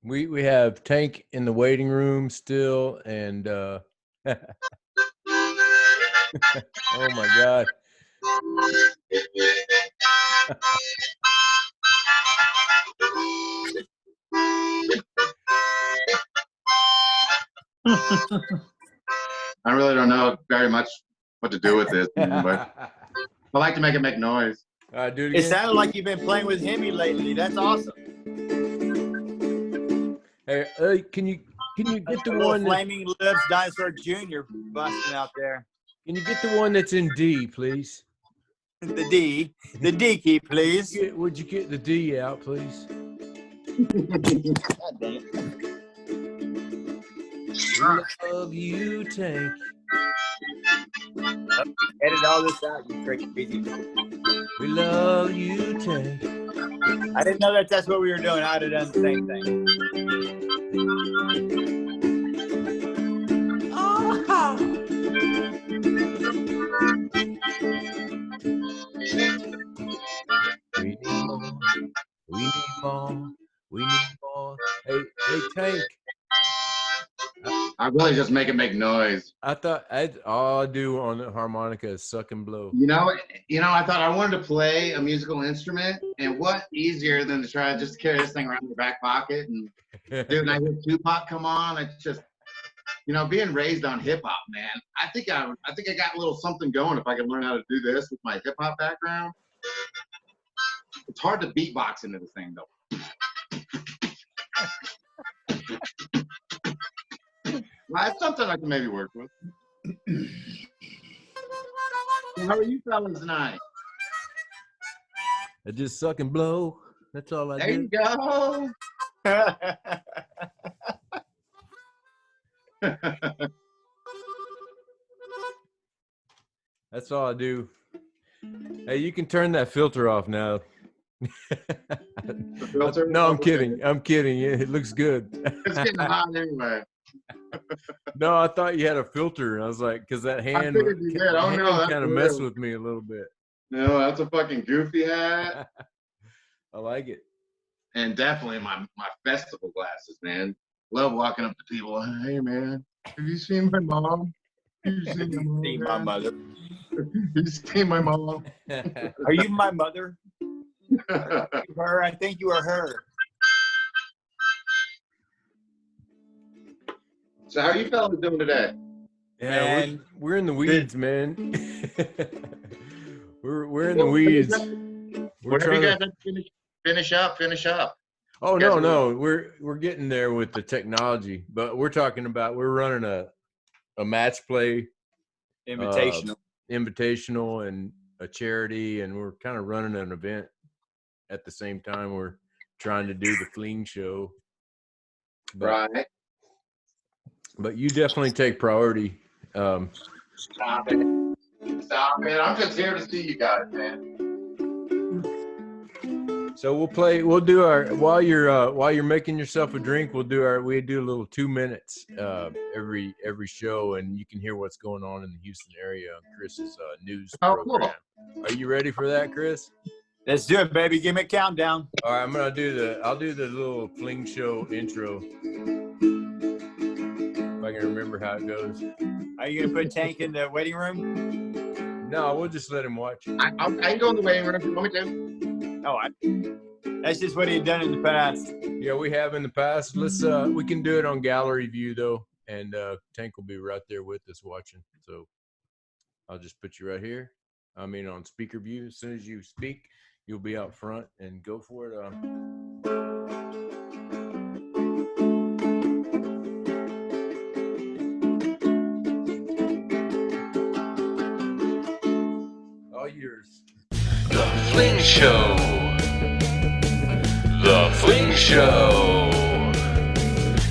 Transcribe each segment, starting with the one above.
We have Tank in the waiting room still, and oh my God. I really don't know very much what to do with this, but I like to make it make noise. Do it again. It sounded like you've been playing with Hemi lately. That's awesome. Hey, can you get the one Flaming Lips Dinosaur Jr. busting out there? Can you get the one that's in D, please? The D key, please. Would you get the D out, please? God dang it. Love you, Tank. Edit all this out, you crazy. We love you, Tank. I didn't know that's what we were doing. I'd have done the same thing. Oh. We need more. We need more. Hey, Tank. I really just make it make noise. I thought all I do on the harmonica is suck and blow. You know, I thought I wanted to play a musical instrument, and what easier than to try to just carry this thing around in your back pocket and dude, I hear Tupac come on. It's just, being raised on hip hop, man. I think I got a little something going if I can learn how to do this with my hip hop background. It's hard to beatbox into this thing though. Well, it's something I can maybe work with. How are you fellas tonight? I just suck and blow. That's all I do. There you go. That's all I do. Hey, you can turn that filter off now. Filter? No, I'm kidding. I'm kidding. It looks good. It's getting hot anyway. No, I thought you had a filter. I was like, because that hand, kind of messed with me a little bit. No, that's a fucking goofy hat. I like it. And definitely my festival glasses, man. Love walking up to people. Hey, man, have you seen my mom? Have you seen my mother? Have you seen my mom? Are you my mother? Her, I think you are her. So how are you fellas doing today? Yeah, we're in the weeds, man. we're in the weeds. Whatever you guys have to finish up. Oh no, we're getting there with the technology, but we're talking about we're running a match play, invitational, and a charity, and we're kind of running an event at the same time. We're trying to do the fling show, Right. But you definitely take priority. Stop it, I'm just here to see you guys, man. So we'll do our while you're making yourself a drink, we do a little 2 minutes every show, and you can hear what's going on in the Houston area on Chris's news program. Cool. Are you ready for that, Chris? Let's do it, baby. Give me a countdown. All right, I'll do the little fling show intro. If I can remember how it goes. Are you gonna put Tank in the waiting room? No, we'll just let him watch. I can go in the waiting room if you want me to. Oh, that's just what he'd done in the past. Yeah, we have in the past. Let's we can do it on gallery view though, and Tank will be right there with us watching. So I'll just put you right here. I mean on speaker view. As soon as you speak, you'll be out front, and go for it. All yours. The Fling Show. The Fling Show.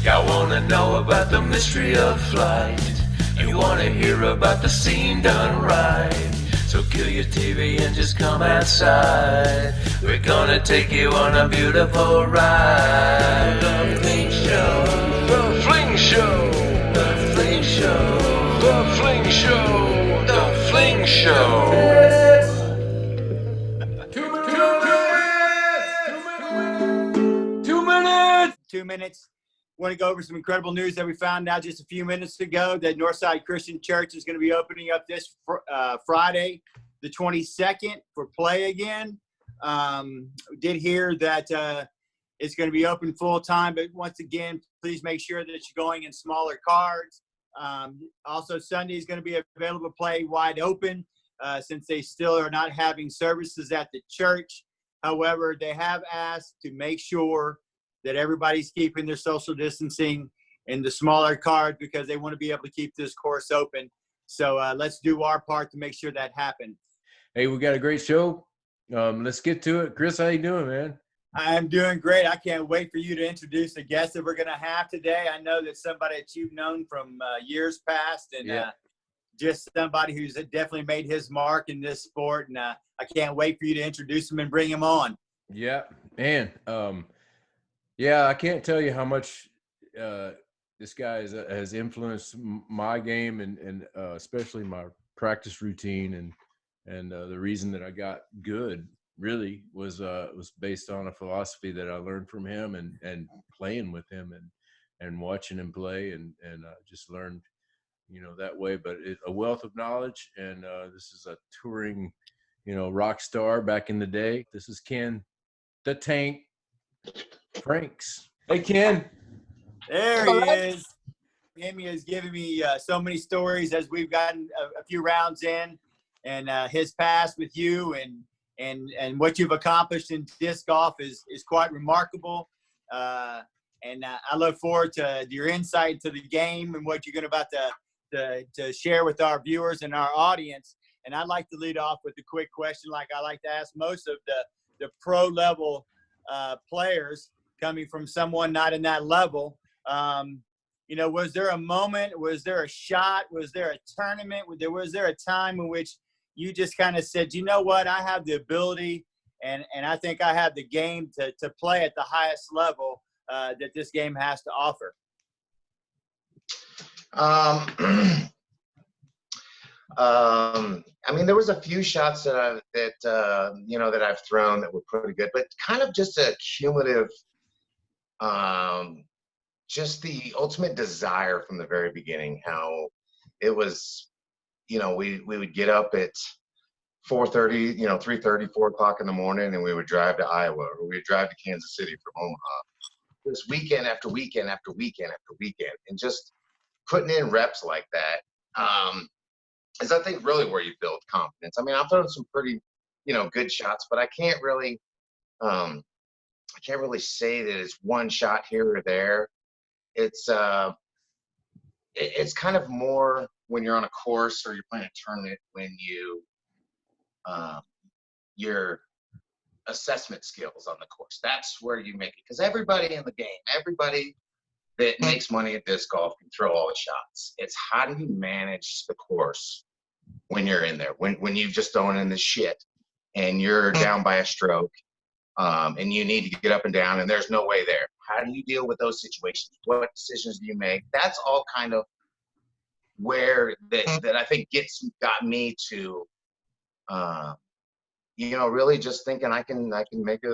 Y'all wanna know about the mystery of flight. You wanna hear about the scene done right. So kill your TV and just come outside. We're gonna take you on a beautiful ride. The Fling Show. The Fling Show. The Fling Show. The Fling Show. The Fling Show. 2 minutes. Want to go over some incredible news that we found out just a few minutes ago that Northside Christian Church is going to be opening up this Friday, the 22nd, for play again. Did hear that it's going to be open full time, but once again, please make sure that you're going in smaller cards. Also, Sunday is going to be available to play wide open since they still are not having services at the church. However, they have asked to make sure that everybody's keeping their social distancing in the smaller card because they want to be able to keep this course open. So let's do our part to make sure that happens. Hey, we got a great show. Let's get to it. Chris, how you doing, man? I'm doing great. I can't wait for you to introduce the guest that we're going to have today. I know that somebody that you've known from years past and just somebody who's definitely made his mark in this sport. And I can't wait for you to introduce him and bring him on. Yeah, man. Yeah, I can't tell you how much this guy has influenced my game and especially my practice routine and the reason that I got good really was based on a philosophy that I learned from him and playing with him and watching him play and just learned, that way. But a wealth of knowledge, and this is a touring, rock star back in the day. This is Ken the Tank Franks. Hey, Ken. There he is. Hemi has given me so many stories as we've gotten a few rounds in, and his past with you and what you've accomplished in disc golf is quite remarkable. And I look forward to your insight to the game and what you're about to share with our viewers and our audience. And I'd like to lead off with a quick question, like I like to ask most of the pro level players coming from someone not in that level. Was there a moment, was there a shot, was there a tournament, was there a time in which you just kind of said, you know what, I have the ability and I think I have the game to play at the highest level that this game has to offer? I mean, there was a few shots that I've thrown that were pretty good, but kind of just a cumulative, just the ultimate desire from the very beginning, how it was, we would get up at 4:30, 3:30, 4 o'clock in the morning, and we would drive to Iowa, or we would drive to Kansas City from Omaha. Just weekend after weekend after weekend after weekend, and just putting in reps like that is, I think, really where you build confidence. I mean, I've thrown some pretty, good shots, but I can't really say that it's one shot here or there. It's kind of more when you're on a course or you're playing a tournament, when your assessment skills on the course, that's where you make it. Because everybody in the game, everybody that makes money at disc golf can throw all the shots. It's how do you manage the course when you're in there, when you've just thrown in the shit and you're down by a stroke, and you need to get up and down and there's no way there. How do you deal with those situations? What decisions do you make? That's all kind of where that I think got me to, really just thinking I can make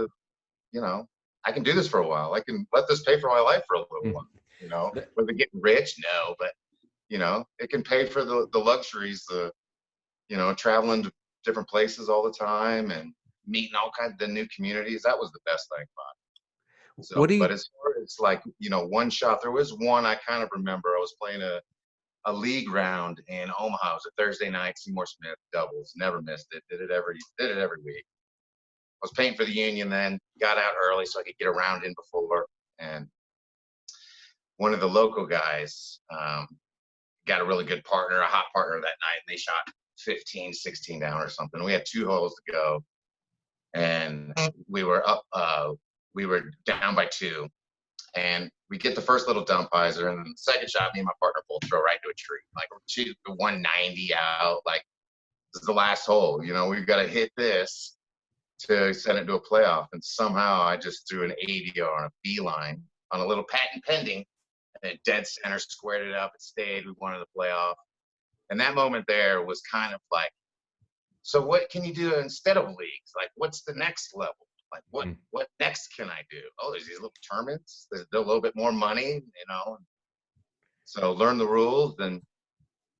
I can do this for a while. I can let this pay for my life for a little while. Whether getting rich, no, but it can pay for the luxuries, traveling to different places all the time and meeting all kinds of new communities. That was the best thing about it. So, but as far as one shot, there was one I kind of remember. I was playing a league round in Omaha. It was a Thursday night, Seymour Smith doubles. Never missed it. Did it every week. I was paying for the union then. Got out early so I could get a round in before. And one of the local guys got a really good partner, a hot partner that night. And they shot 15, 16 down or something. We had 2 holes to go. And we were up. We were down by 2. And we get the first little dump hyzer, and then the second shot, me and my partner both throw right into a tree. Like, shoot 190 out. Like, this is the last hole. We've got to hit this to send it to a playoff. And somehow I just threw an 80 on a beeline on a little patent pending, and dead center squared it up. It stayed. We won the playoff. And that moment there was kind of like, so what can you do instead of leagues? Like, what's the next level? Like, what next can I do? Oh, there's these little tournaments. There's a little bit more money, you know. So learn the rules, and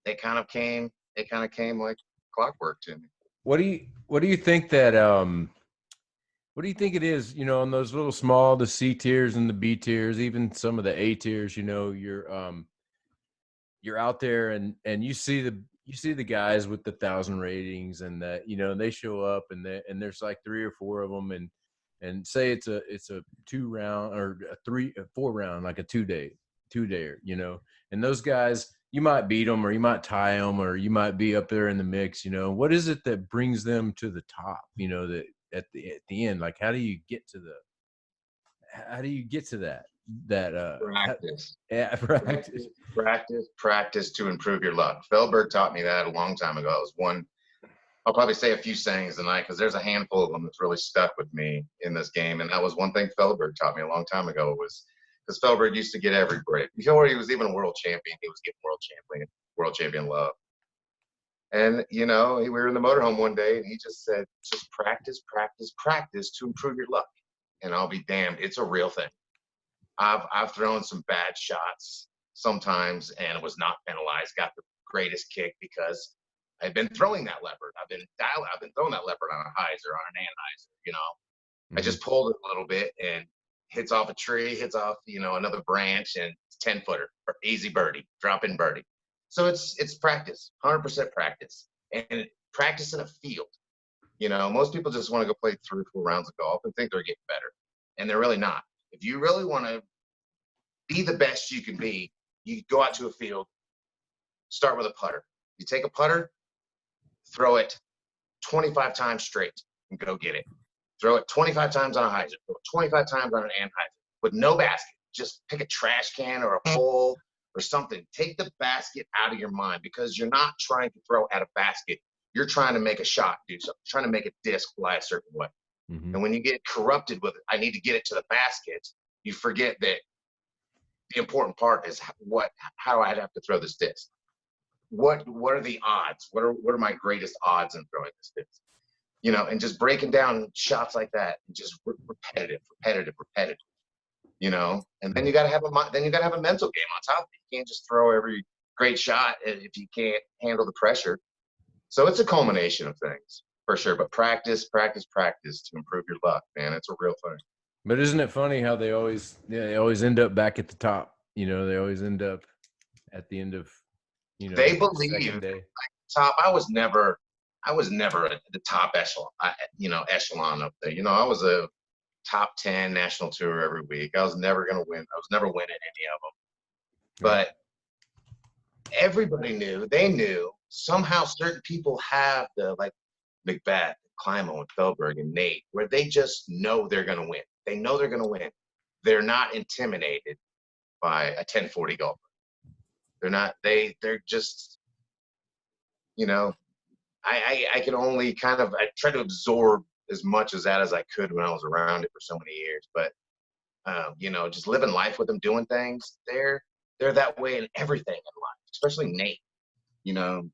it kind of came like clockwork to me. What do you think that what do you think it is, you know, on those little small, the C tiers and the B tiers, even some of the A tiers, you know, you're out there and you see the guys with the 1,000 ratings, and that, you know, they show up and there's like 3 or 4 of them, and say it's a 2-round or a 4-round, like a 2-dayer, you know, and those guys, you might beat them or you might tie them or you might be up there in the mix, you know. What is it that brings them to the top, you know, that at the end, like how do you get to that Practice. Practice to improve your luck. Feldberg taught me that a long time ago. It was one, I'll probably say a few sayings tonight because there's a handful of them that's really stuck with me in this game. And that was one thing Feldberg taught me a long time ago, was because Feldberg used to get every break. Before he was even a world champion, he was getting world champion love. And, you know, we were in the motorhome one day and he just said, just practice to improve your luck. And I'll be damned, it's a real thing. I've thrown some bad shots sometimes and it was not penalized, got the greatest kick because I've been throwing that leopard. I've been throwing that leopard on a hyzer, on an anhyzer, you know. Mm-hmm. I just pulled it a little bit and hits off a tree, hits off, you know, another branch, and 10-footer, easy birdie, drop in birdie. So it's practice, 100% practice, and practice in a field. You know, most people just want to go play 3 or 4 rounds of golf and think they're getting better, and they're really not. If you really want to be the best you can be, you go out to a field, start with a putter. You take a putter, throw it 25 times straight and go get it. Throw it 25 times on a hyzer, throw it 25 times on an anhyzer with no basket. Just pick a trash can or a pole or something. Take the basket out of your mind, because you're not trying to throw at a basket. You're trying to make a shot, do something, trying to make a disc fly a certain way. Mm-hmm. And when you get corrupted with, I need to get it to the basket, you forget that the important part is how do I have to throw this disc? What are the odds? What are my greatest odds in throwing this disc? You know, and just breaking down shots like that, and just repetitive. You know, and then you got to have a mental game on top of it. You can't just throw every great shot if you can't handle the pressure. So it's a culmination of things for sure. But practice to improve your luck, man. It's a real thing. But isn't it funny how they always end up back at the top? You know, they always end up at the end of, you know, they believe like top. I was never at the top echelon up there. You know, I was a top 10 national tour every week. I was never going to win. I was never winning any of them. But everybody knew, they knew somehow certain people have the, like McBeth, Climo, and Feldberg and Nate, where they just know they're going to win. They know they're going to win. They're not intimidated by a 1040 golfer. They're just, you know, I can only I try to absorb as much as that as I could when I was around it for so many years. But, you know, just living life with them, doing things, they're that way in everything in life, especially Nate. You know,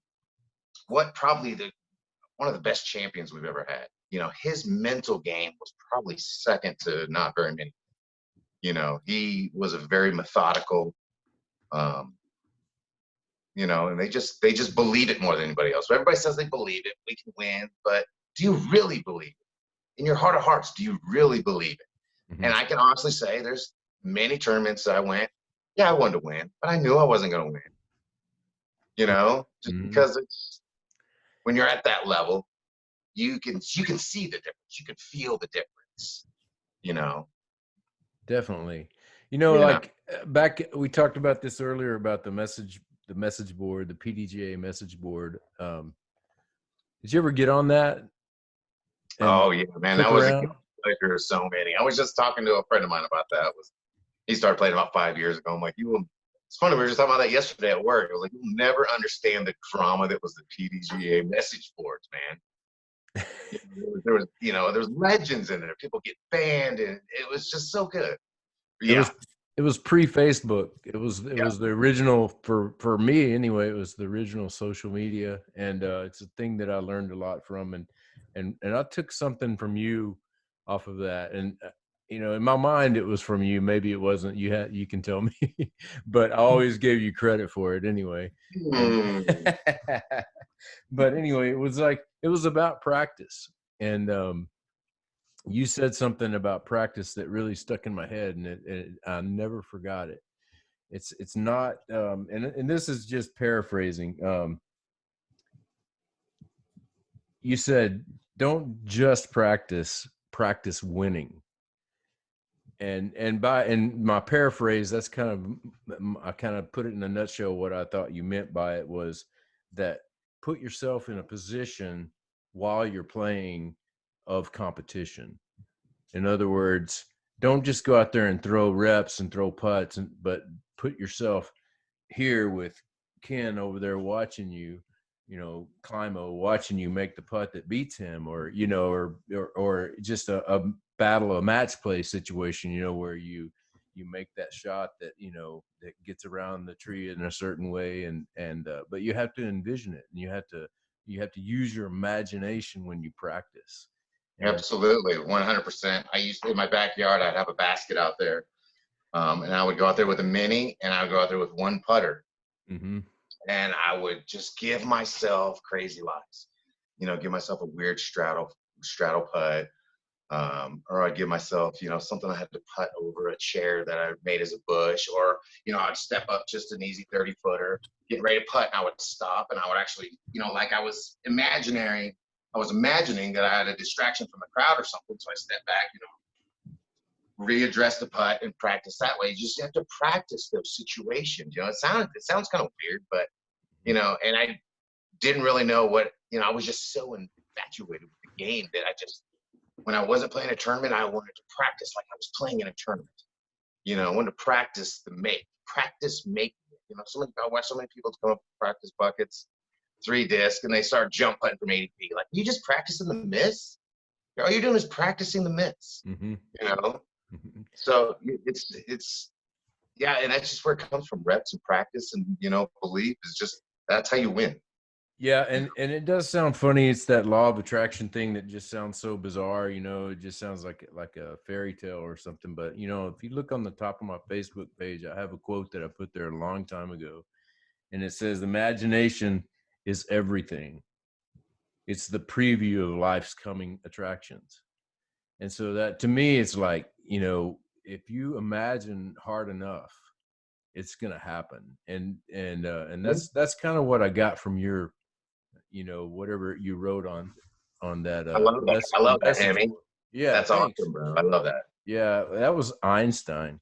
one of the best champions we've ever had. You know, his mental game was probably second to not very many. You know, he was a very methodical, you know, and they just believe it more than anybody else. So everybody says they believe it, we can win, but do you really believe it? In your heart of hearts, do you really believe it? Mm-hmm. And I can honestly say there's many tournaments that I went, I wanted to win, but I knew I wasn't going to win. You know, just because it's, when you're at that level, you can see the difference. You can feel the difference, you know. Definitely. You know, like back, we talked about this earlier about the message board, the PDGA message board. Did you ever get on that? Oh yeah, man, that was a pleasure of so many. I was just talking to a friend of mine about that. He started playing about 5 years ago. I'm like, it's funny, we were just talking about that yesterday at work. I was like, you'll never understand the drama that was the PDGA message boards, man. There was legends in there. People get banned, and it was just so good. Yeah. It was pre-Facebook. It was the original, for me anyway. It was the original social media, and it's a thing that I learned a lot from. And I took something from you off of that. And in my mind it was from you. Maybe it wasn't. You can tell me, but I always gave you credit for it anyway. And, but anyway, it was about practice. And you said something about practice that really stuck in my head, and I never forgot it. It's not, and this is just paraphrasing. You said, don't just practice winning. And my paraphrase, that's I kind of put it in a nutshell. What I thought you meant by it was that put yourself in a position while you're playing of competition. In other words, don't just go out there and throw reps and throw putts, but put yourself here with Ken over there watching you, Climo watching you make the putt that beats him, or or just a battle, a match play situation, where you make that shot that that gets around the tree in a certain way, and but you have to envision it, and you have to use your imagination when you practice. Absolutely, 100%. I used to, in my backyard, I'd have a basket out there, and I would go out there with a mini, and I would go out there with one putter, and I would just give myself crazy lies, give myself a weird straddle putt, or I'd give myself, something I had to putt over a chair that I made as a bush, or I'd step up just an easy 30-footer, getting ready to putt, and I would stop, and I would actually, like I was imagining that I had a distraction from the crowd or something. So I stepped back, readdress the putt and practice that way. You just have to practice those situations. It sounds kind of weird, but, and I didn't really know what, I was just so infatuated with the game that when I wasn't playing a tournament, I wanted to practice like I was playing in a tournament. I wanted to practice making it. I watch so many people come up with practice buckets, 3 disc, and they start jump putting from 80 feet. Like, you just practicing the miss? All you're doing is practicing the miss. So it's yeah, and that's just where it comes from, reps and practice, and belief is just, that's how you win. Yeah, and it does sound funny. It's that law of attraction thing that just sounds so bizarre. It just sounds like a fairy tale or something. But if you look on the top of my Facebook page, I have a quote that I put there a long time ago, and it says, "Imagination is everything. It's the preview of life's coming attractions." And so that, to me, it's like, if you imagine hard enough, it's going to happen. And that's kind of what I got from your, whatever you wrote on that. I love that. I love that, Hemi. Yeah. That's awesome, bro. I love that. Yeah. That was Einstein.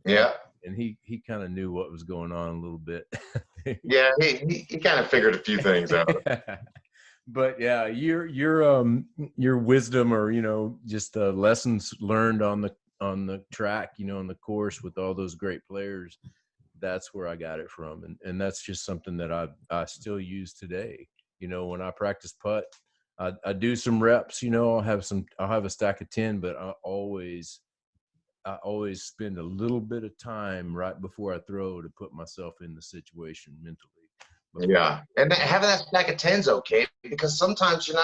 Yeah. And he kind of knew what was going on a little bit. Yeah, he kind of figured a few things out. But yeah, your wisdom, or just lessons learned on the track, on the course with all those great players, that's where I got it from, and that's just something that I still use today. When I practice putt, I do some reps. I'll have a stack of 10, but I always spend a little bit of time right before I throw to put myself in the situation mentally. Yeah, and having that stack of 10's okay, because sometimes you're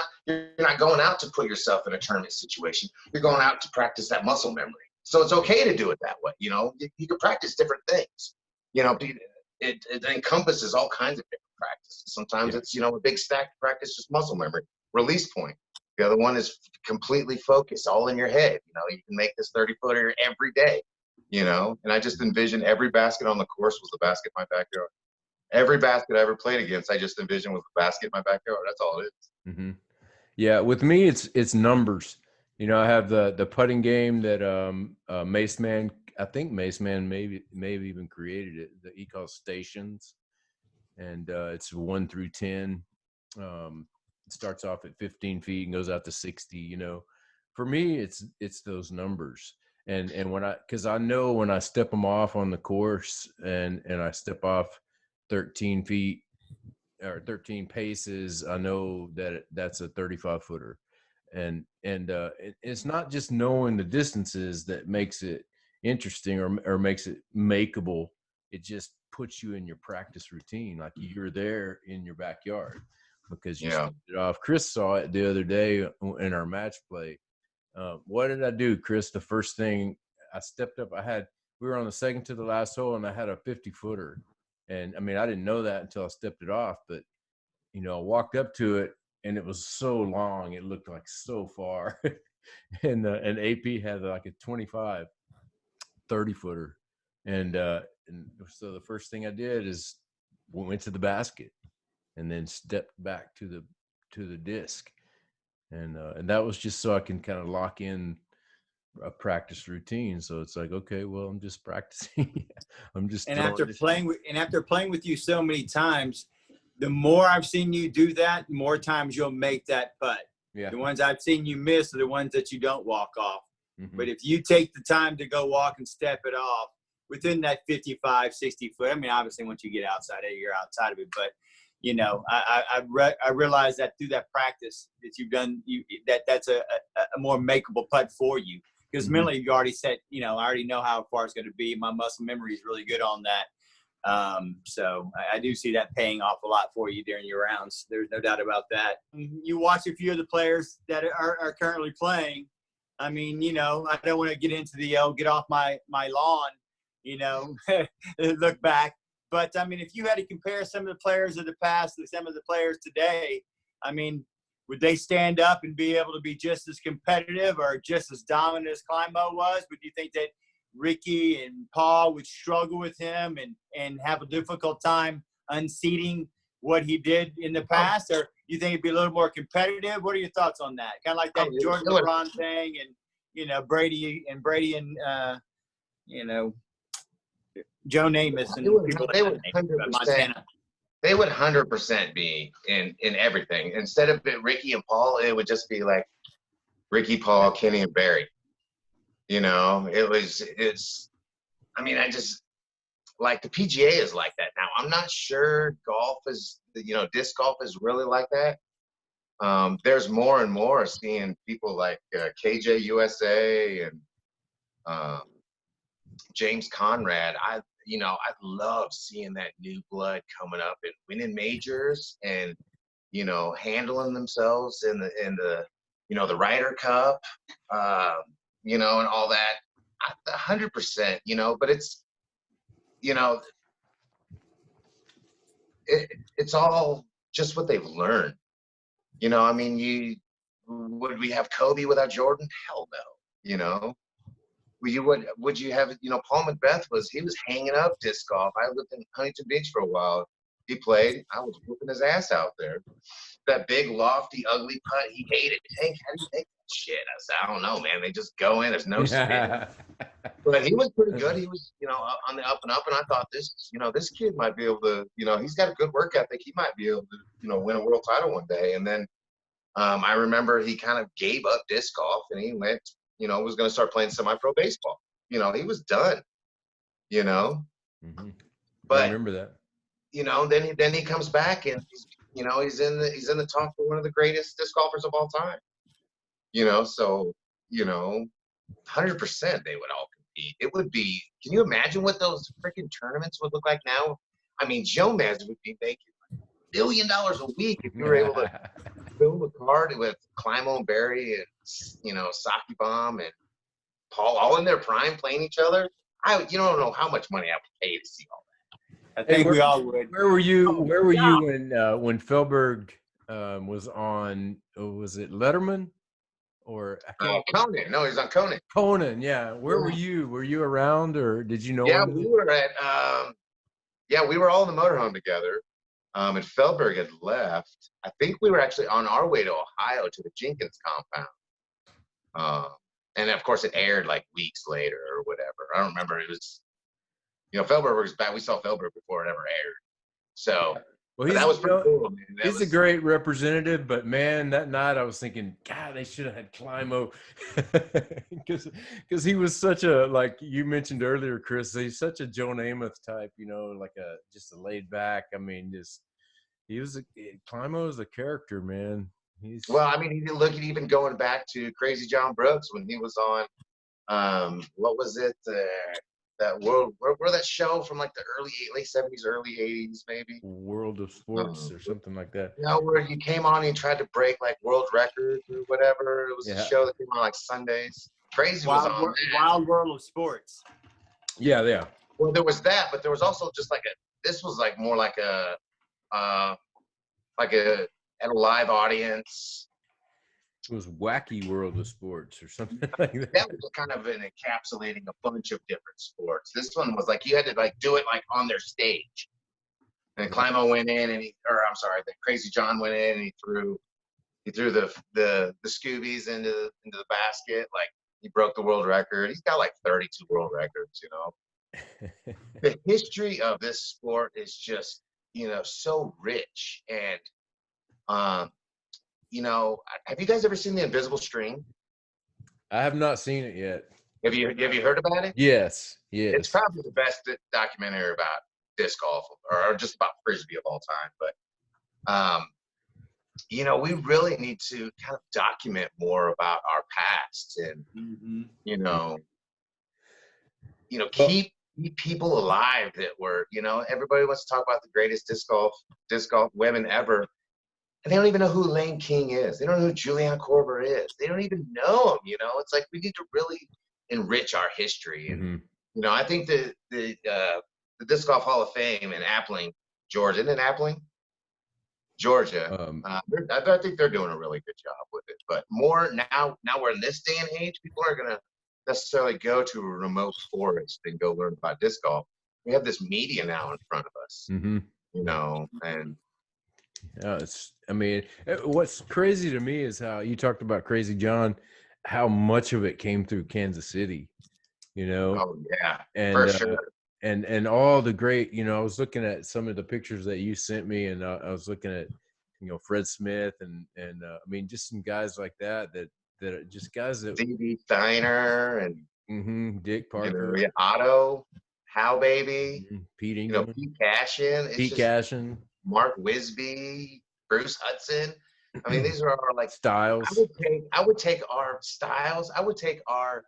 not going out to put yourself in a tournament situation. You're going out to practice that muscle memory. So it's okay to do it that way. You can practice different things. It encompasses all kinds of different practices. Sometimes it's a big stack to practice just muscle memory, release point. The other one is completely focused, all in your head. You can make this 30-footer every day. And I just envision every basket on the course was the basket in my backyard. Every basket I ever played against, I just envisioned was a basket in my backyard. That's all it is. Mm-hmm. Yeah, with me, it's numbers. I have the putting game that Mace Man, I think Mace Man maybe even created it, that he calls stations, and it's 1 through 10. It starts off at 15 feet and goes out to 60. For me, it's those numbers. And because I know when I step them off on the course, and I step off 13 feet or 13 paces, I know that that's a 35-footer. And it's not just knowing the distances that makes it interesting or makes it makeable. It just puts you in your practice routine, like you're there in your backyard because you stepped it off. Chris saw it the other day in our match play. What did I do, Chris? The first thing I stepped up, we were on the second to the last hole, and I had a 50-footer. And I mean, I didn't know that until I stepped it off, but you know, I walked up to it and it was so long, it looked like so far. And AP had like a 25 30-footer. And so the first thing I did is went to the basket and then stepped back to the disc. And that was just so I can kind of lock in a practice routine. So it's like, okay, well, I'm just practicing. I'm just after playing with you so many times, the more I've seen you do that, the more times you'll make that putt. Yeah. The ones I've seen you miss are the ones that you don't walk off. Mm-hmm. But if you take the time to go walk and step it off within that 55, 60 foot, I mean, obviously once you get outside it, you're outside of it. But, you know, I realize that through that practice that you've done, that's a more makeable putt for you. Because Mm-hmm. mentally, you already said, you know, I already know how far it's going to be. My muscle memory is really good on that. So I do see that paying off a lot for you during your rounds. There's no doubt about that. You watch a few of the players that are currently playing. I mean, you know, I don't want to get into the, get off my lawn, you know, look back. But, I mean, if you had to compare some of the players of the past to some of the players today, I mean, would they stand up and be able to be just as competitive or just as dominant as Climo was? Would you think that Ricky and Paul would struggle with him and have a difficult time unseating what he did in the past? Or you think it'd be a little more competitive? What are your thoughts on that? Kind of like that Jordan LeBron thing and, you know, Brady and, you know, Joe Namath and people like that, Montana. They would 100% be in everything. Instead of it, Ricky and Paul, it would just be like Ricky, Paul, Kenny, and Barry. You know, I mean, I just, like, the PGA is like that now. I'm not sure golf is, you know, disc golf is really like that. There's more and more seeing people like KJ USA and James Conrad. I love seeing that new blood coming up and winning majors and, you know, handling themselves in the you know, the Ryder Cup, you know, and all that. 100%, you know, but it's, you know, it's all just what they've learned. You know, I mean, would we have Kobe without Jordan? Hell no, you know. Would you have, you know, Paul Macbeth was hanging up disc golf. I lived in Huntington Beach for a while. He played. I was whooping his ass out there. That big, lofty, ugly putt, he hated. Hank, how do you make that shit? I said, I don't know, man. They just go in. There's no spin. But he was pretty good. He was, you know, on the up and up. And I thought this kid might be able to, you know, he's got a good work ethic. He might be able to, you know, win a world title one day. And then I remember he kind of gave up disc golf and he went, you know, was going to start playing semi-pro baseball. You know, he was done, you know. Mm-hmm. But I remember that. You know, then he comes back and you know, he's in the talk for one of the greatest disc golfers of all time. You know, so, you know, 100% they would all compete. It would be, can you imagine what those freaking tournaments would look like now? I mean, Joe Maz would be making $1 billion a week if you were able to fill the card with Climo and Barry and, you know, Saki Bomb and Paul all in their prime playing each other. You don't know how much money I would pay to see all that. I think we all would. Where were you when Felberg was on? Was it Letterman or Conan? No, he's on Conan. Conan, yeah. Where were you? Were you around or did you know him? We were at we were all in the motorhome together. And Felberg had left. I think we were actually on our way to Ohio to the Jenkins compound. And of course it aired like weeks later or whatever. I don't remember. It was, you know, Felberg was back. We saw Felberg before it ever aired. So well, that was pretty cool. Man. He's a great representative, but man, that night I was thinking, God, they should have had Climo because he was such a, like you mentioned earlier, Chris, he's such a Joe Namath type, you know, like just a laid back. I mean, Climo is a character, man. Well, I mean, you look at even going back to Crazy John Brooks when he was on, what was it? that world, where that show from like the late 70s, early 80s, maybe. World of Sports or something like that. You know, where you came on and you tried to break like world records or whatever. It was a show that came on like Sundays. Crazy was on that. Wild World of Sports. Yeah. Well, there was that, but there was also just like this was like more like a at a live audience. It was Wacky World of Sports or something like that. That was kind of an encapsulating a bunch of different sports. This one was like you had to like do it like on their stage. And Climo went in and the Crazy John went in and he threw the Scoobies into the basket. Like he broke the world record. He's got like 32 world records, you know. The history of this sport is just, you know, so rich. And you know, have you guys ever seen The Invisible String? I have not seen it yet. Have you heard about it? Yes. It's probably the best documentary about disc golf or just about frisbee of all time. But you know, we really need to kind of document more about our past and you know, keep people alive that were, you know, everybody wants to talk about the greatest disc golf women ever. And they don't even know who Elaine King is. They don't know who Julianne Korver is. They don't even know them, you know. It's like we need to really enrich our history. And, you know, I think the Disc Golf Hall of Fame in Appling, Georgia, isn't it Appling? Georgia. I think they're doing a really good job with it. But more now we're in this day and age, people aren't going to necessarily go to a remote forest and go learn about disc golf. We have this media now in front of us, you know, and what's crazy to me is how you talked about Crazy John, how much of it came through Kansas City, you know? Oh yeah, and, for sure. And all the great, you know, I was looking at some of the pictures that you sent me, and I was looking at, you know, Fred Smith and I mean, just some guys like that are just guys that D.B. Steiner and Dick Parker, you know, Otto, How Baby, Pete Ingram, you know, Pete Cashin, Mark Wisby, Bruce Hudson. I mean, these are our like styles. I would take our styles. I would take our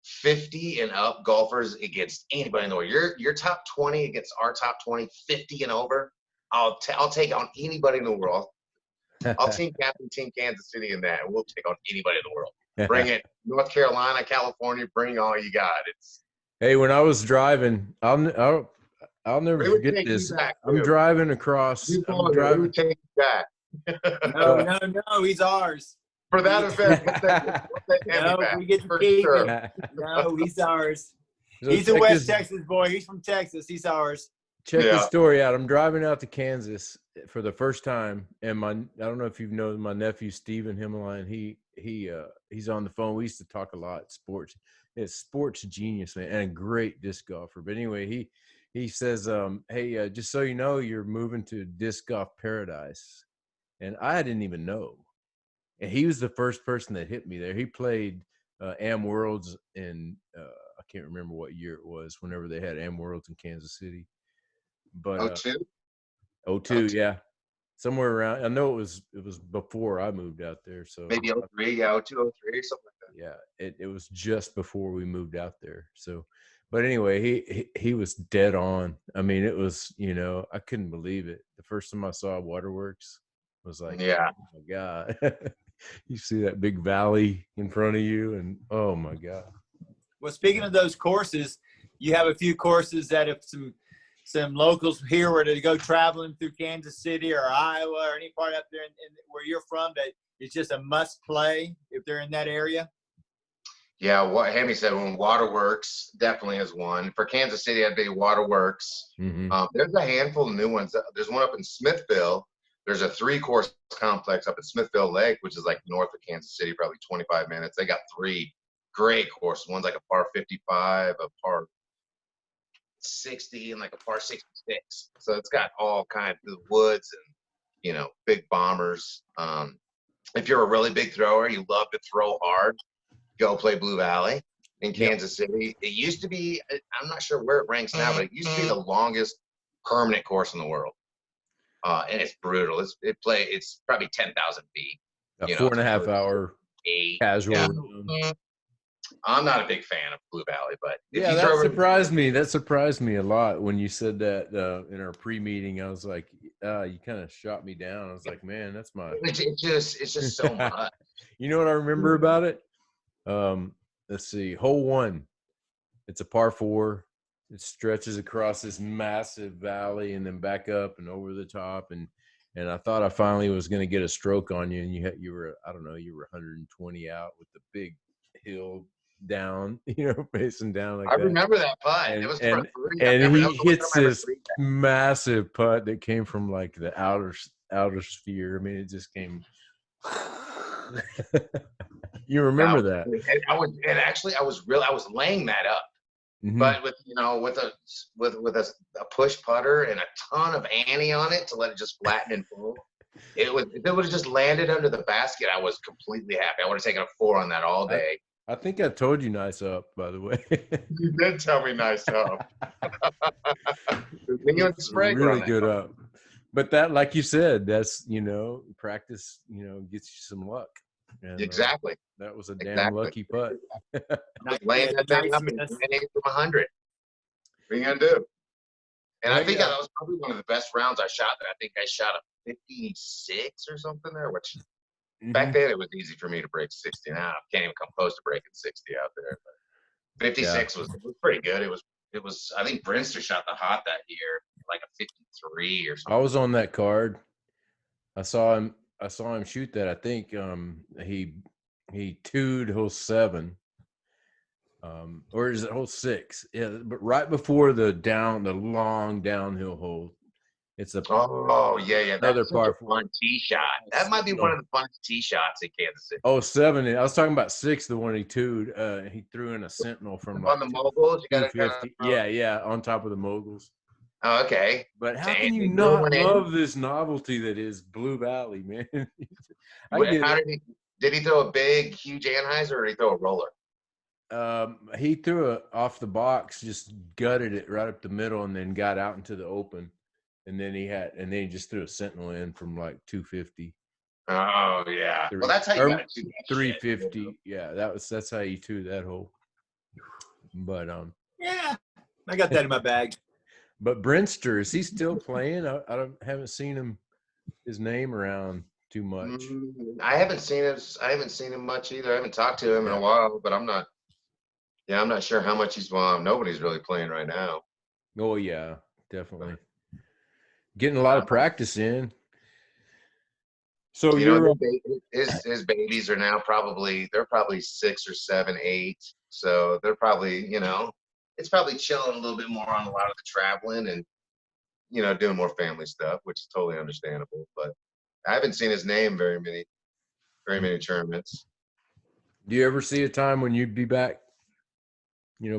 50 and up golfers against anybody in the world. Your top 20 against our top 20, 50 and over. I'll take on anybody in the world. I'll team captain Team Kansas City in that, and we'll take on anybody in the world. Bring it, North Carolina, California. Bring all you got. Hey, when I was driving, I'll never forget this. I'm driving across. I'm driving. Take back. No, he's ours. For that event, we get to keep him. No, he's ours. So he's a West Texas boy. He's from Texas. He's ours. Check this story out. I'm driving out to Kansas for the first time, and I don't know if you know my nephew Steven Himmeline. He's on the phone. We used to talk a lot sports. It's sports genius, man, and a great disc golfer. But anyway, he says, hey, just so you know, you're moving to Disc Golf Paradise, and I didn't even know. And he was the first person that hit me there. He played Am Worlds in I can't remember what year it was. Whenever they had Am Worlds in Kansas City. But 02, yeah, somewhere around. I know it was before I moved out there, so maybe 03, 02, 03, something like that. Yeah, it was just before we moved out there. So, but anyway, he was dead on. I mean, it was, you know, I couldn't believe it. The first time I saw Waterworks was like, yeah, oh my God, you see that big valley in front of you, and oh my God. Well, speaking of those courses, you have a few courses that if some locals here were to go traveling through Kansas City or Iowa or any part up there in where you're from, that it's just a must play if they're in that area? Yeah, what Hemi said, when Waterworks definitely is one. For Kansas City, I'd be Waterworks. There's a handful of new ones. There's one up in Smithville. There's a 3-course complex up at Smithville Lake, which is like north of Kansas City, probably 25 minutes. They got 3 great courses. One's like a par 55, a par 60, and like a par 66. So it's got all kinds of woods and, you know, big bombers. If you're a really big thrower, you love to throw hard, go play Blue Valley in Kansas City. It used to be, I'm not sure where it ranks now, but it used to be the longest permanent course in the world. And it's brutal. It's probably 10,000 feet. A 4.5 hour casual. I'm not a big fan of Blue Valley, but if Yeah, you that throw surprised me. That surprised me a lot when you said that in our pre-meeting. I was like, you kind of shot me down. I was like, man, that's my. it's just so much. You know what I remember about it? Let's see, hole 1. It's a par 4. It stretches across this massive valley and then back up and over the top, and I thought I finally was going to get a stroke on you, and you were, I don't know, you were 120 out with the big hill down, facing down like I that. remember that putt. And, It was and, for 3. and he that was the hits one time I ever this threed that. massive putt that came from like the outer sphere. I mean, it just came. You remember that? And I was laying that up. Mhm. But with a push putter and a ton of ante on it to let it just flatten and fall, if it would have just landed under the basket, I was completely happy. I would have taken a 4 on that all day. I think I told you nice up, by the way. You did tell me nice up. You and Sprague were on Really that good putt. up. But that, like you said, that's practice. Gets you some luck. And, Exactly. that was a damn lucky putt. I was laying that thing up and 9 from 100. What are you gonna do? And I think that was probably one of the best rounds I shot. I think I shot a 56 or something there, which back then it was easy for me to break 60. Now I can't even come close to breaking 60 out there. But 56 was pretty good. It was. I think Brinster shot the hot that year, like a 53 or something. I was on that card. I saw him shoot that. I think he two'd hole 7. Or is it hole 6? Yeah, but right before the long downhill hole. It's a Another par 4. fun tee shot. That might be one of the funnest tee shots in Kansas City. Oh, 7. I was talking about 6, the one he two'd. He threw in a sentinel from on the moguls. You got 250. Yeah, on top of the moguls. Oh, okay. But how can you not love this novelty that is Blue Valley, man? Did he throw a big, huge Anheuser, or did he throw a roller? He threw it off the box, just gutted it right up the middle, and then got out into the open. And then he just threw a sentinel in from like 250. Oh yeah. Well, that's how you got it. 350. Yeah, that's how you two that hole. But yeah, I got that in my bag. But Brinster, is he still playing? I haven't seen his name around too much. I haven't seen him much either. I haven't talked to him in a while, but I'm not sure how much he's on. Nobody's really playing right now. Oh yeah, definitely. Getting a lot of practice in. So his babies are now probably 6 or 7, 8. So they're probably, it's probably chilling a little bit more on a lot of the traveling and, doing more family stuff, which is totally understandable. But I haven't seen his name very many tournaments. Do you ever see a time when you'd be back,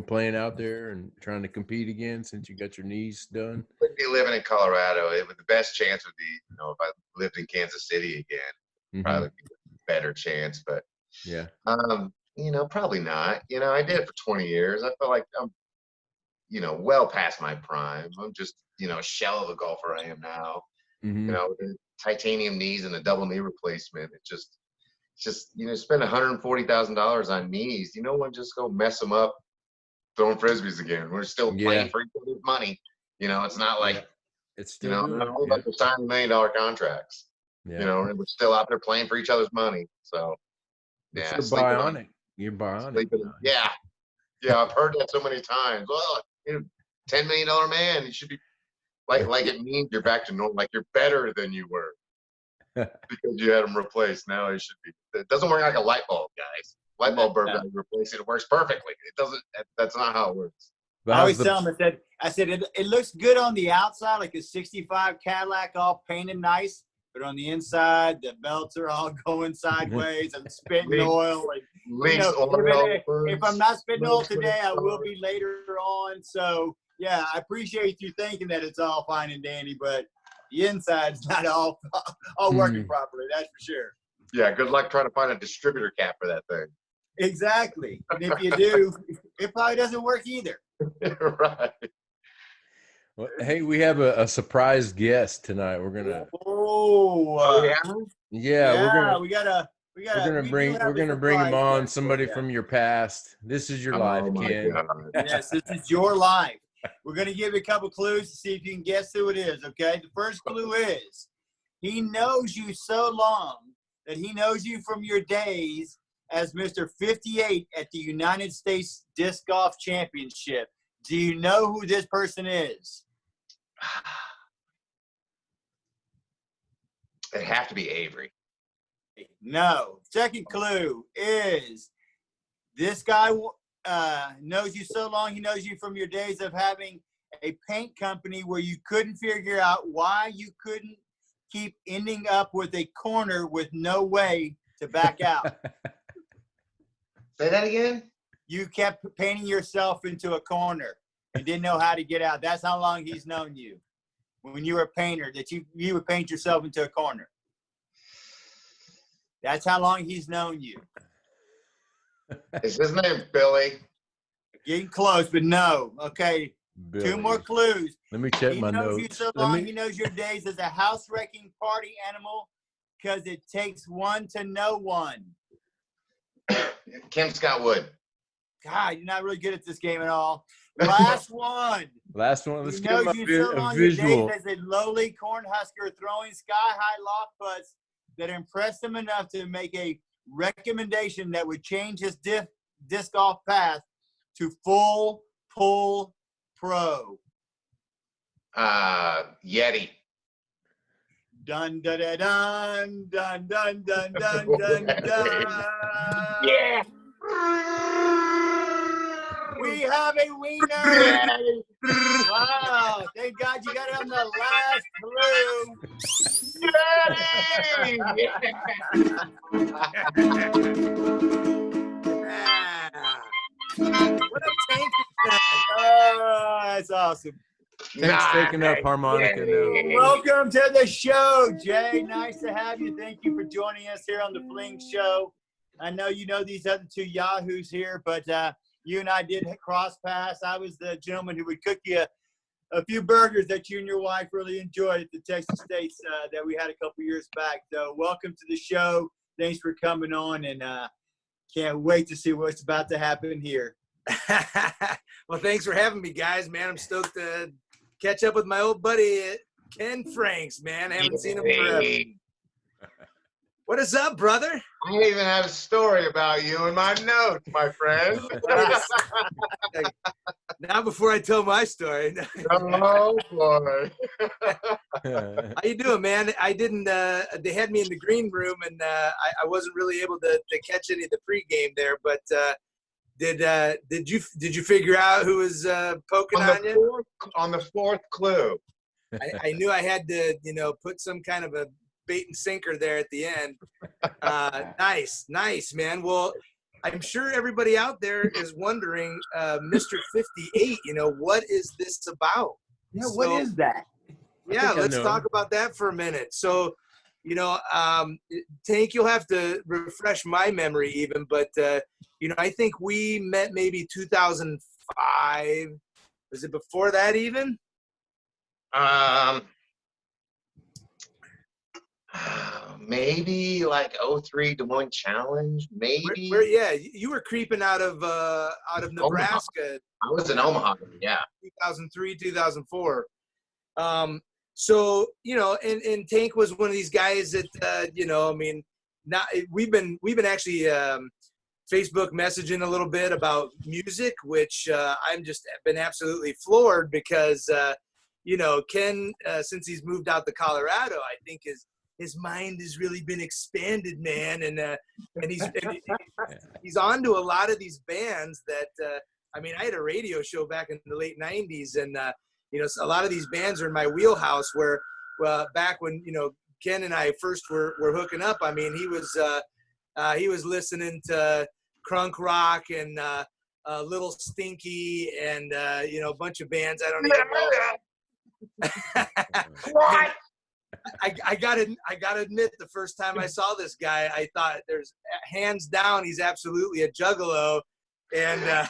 playing out there and trying to compete again since you got your knees done? Would be living in Colorado. The best chance would be, if I lived in Kansas City again, probably be a better chance. But yeah, probably not. I did it for 20 years. I feel like I'm, well past my prime. I'm just, a shell of the golfer I am now. With the titanium knees and a double knee replacement. It's just spend $140,000 on knees. You don't want to just go mess them up throwing frisbees again. We're still playing for each other's money. It's not like it's still not all about the signing $1 million contracts. And we're still out there playing for each other's money. So you're bionic. You're bionic. Yeah, I've heard that so many times. Well, $10 million man, you should be like it means you're back to normal, like you're better than you were because you had them replaced. Now it should be. It doesn't work like a light bulb, guys. Light bulb replace it. It works perfectly. It doesn't. That's not how it works. I always tell them I said it looks good on the outside, like a ¡65 Cadillac, all painted nice, but on the inside, the belts are all going sideways. I'm spitting oil. If I'm not spitting oil today, I will be later on. So yeah, I appreciate you thinking that it's all fine and dandy, but the inside's not all working properly. That's for sure. Yeah, good luck trying to find a distributor cap for that thing. Exactly. And if you do, it probably doesn't work either. Right. Well, hey, we have a surprise guest tonight. We're gonna. Oh yeah. Yeah, we got We're gonna bring him on. Somebody from your past. This is your life, Oh my Ken. God. Yes, this is your life. We're going to give you a couple clues to see if you can guess who it is, okay? The first clue is he knows you so long that he knows you from your days as Mr. 58 at the United States Disc Golf Championship. Do you know who this person is? It'd have to be Avery. No. Second clue is this guy knows you so long, he knows you from your days of having a paint company where you couldn't figure out why you couldn't keep ending up with a corner with no way to back out. Say that again? You kept painting yourself into a corner and didn't know how to get out. That's how long he's known you. When you were a painter, that you would paint yourself into a corner. That's how long he's known you. Is his name Billy? Getting close, but no. Okay, Billy. 2 more clues. Let me check my He knows notes. you so long, he knows your days as a house-wrecking party animal because it takes one to know one. Kim Scott Wood. God, you're not really good at this game at all. Last one. Last one. Let's He give him knows you so a long, your visual. days as a lowly cornhusker throwing sky-high loft putts that impressed him enough to make a recommendation that would change his disc golf path to full pull pro. Yeti. Dun dun dun dun dun dun dun dun dun dun. Yeah. We have a winner. Wow! Thank God you got it on the last clue. What a tank! Oh, that's awesome. Thanks for taking up harmonica now. Welcome to the show, Jay. Nice to have you. Thank you for joining us here on the Fling Show. I know you know these other 2 yahoos here, but you and I did cross paths. I was the gentleman who would cook you a few burgers that you and your wife really enjoyed at the Texas States that we had a couple years back. So welcome to the show. Thanks for coming on, and can't wait to see what's about to happen here. Well, thanks for having me, guys. Man, I'm stoked to catch up with my old buddy Ken Franks. Man, I haven't seen him forever. What is up, brother? I even have a story about you in my notes, my friend. Not before I tell my story. Oh boy. How you doing, man? I didn't. They had me in the green room, and I wasn't really able to catch any of the pregame there. But did you figure out who was poking on you? On the 4th clue. I knew I had to, put some kind of a bait and sinker there at the end. Nice, man. Well, I'm sure everybody out there is wondering, Mr. 58, what is this about? Yeah, what is that? Yeah, let's talk about that for a minute. So, Tank, you'll have to refresh my memory even, but, I think we met maybe 2005. Was it before that even? Maybe like 03 Des Moines Challenge, maybe. Yeah, you were creeping out of Nebraska. I was in Omaha, yeah. 2003, 2004. So, and Tank was one of these guys that, we've been actually Facebook messaging a little bit about music, which I'm just been absolutely floored because, Ken, since he's moved out to Colorado, I think his mind has really been expanded, man. And he's on to a lot of these bands that, I had a radio show back in the late 90s, and, a lot of these bands are in my wheelhouse where, back when, Ken and I first were hooking up, he was listening to Crunk Rock and Little Stinky and, a bunch of bands I don't even know. What? I gotta admit, the first time I saw this guy, I thought, there's hands down, he's absolutely a juggalo. And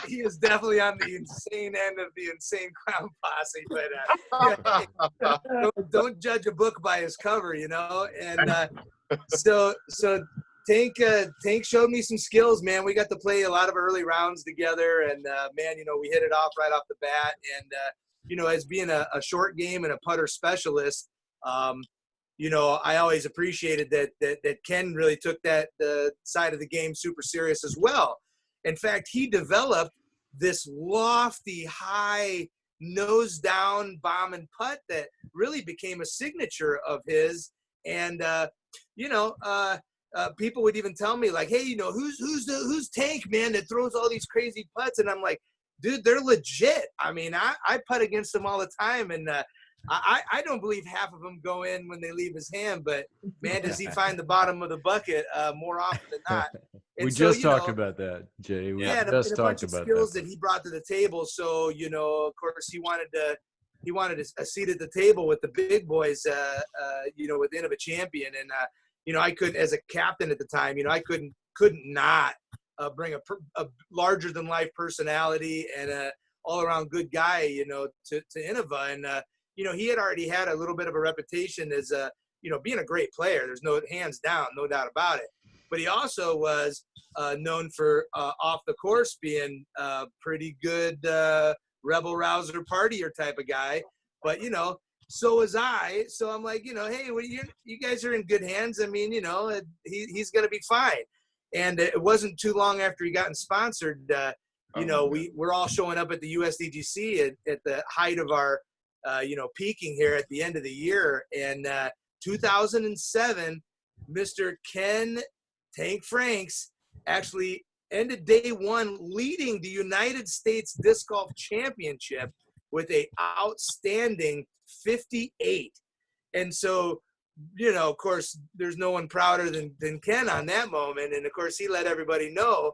he is definitely on the insane end of the insane clown posse. But don't judge a book by its cover, you know. And so Tank showed me some skills, man. We got to play a lot of early rounds together, and man, you know, we hit it off right off the bat. And you know, as being a short game and a putter specialist, you know, I always appreciated that Ken really took the side of the game super serious as well. In fact, he developed this lofty, high, nose down bomb and putt that really became a signature of his. And you know, people would even tell me like, "Hey, you know, who's Tank, man, that throws all these crazy putts?" And I'm like, dude, they're legit. I mean, I putt against them all the time, and I don't believe half of them go in when they leave his hand, but man, does he find the bottom of the bucket more often than not. And we so, just talked about that, Jay. We just talked about skills that. that he brought to the table. So, you know, of course, he wanted a seat at the table with the big boys, you know, within of a champion. And you know, I could, as a captain at the time, you know, I couldn't not bring a larger than life personality and a all around good guy, you know, to Innova. And you know, he had already had a little bit of a reputation as you know, being a great player. There's no hands down, no doubt about it. But he also was known for off the course being pretty good rebel rouser partier type of guy. But you know, so was I. So I'm like, you know, hey, well, you guys are in good hands. I mean, you know, he's gonna be fine. And it wasn't too long after he gotten sponsored. You know, we're all showing up at the USDGC at the height of our you know, peaking here at the end of the year. And 2007, Mr. Ken Tank Franks actually ended day one leading the United States Disc Golf Championship with a outstanding 58. And so, you know, of course, there's no one prouder than Ken on that moment. And of course, he let everybody know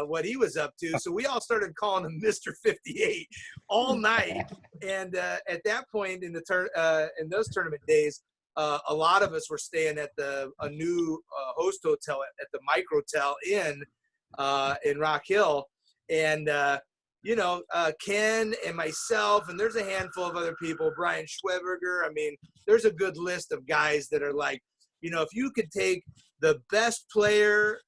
what he was up to. So we all started calling him Mr. 58 all night. And at that point in in those tournament days, a lot of us were staying at a new host hotel at the Microtel in Rock Hill. And you know, Ken and myself, and there's a handful of other people, Brian Schweberger. I mean, there's a good list of guys that are like, you know, if you could take the best player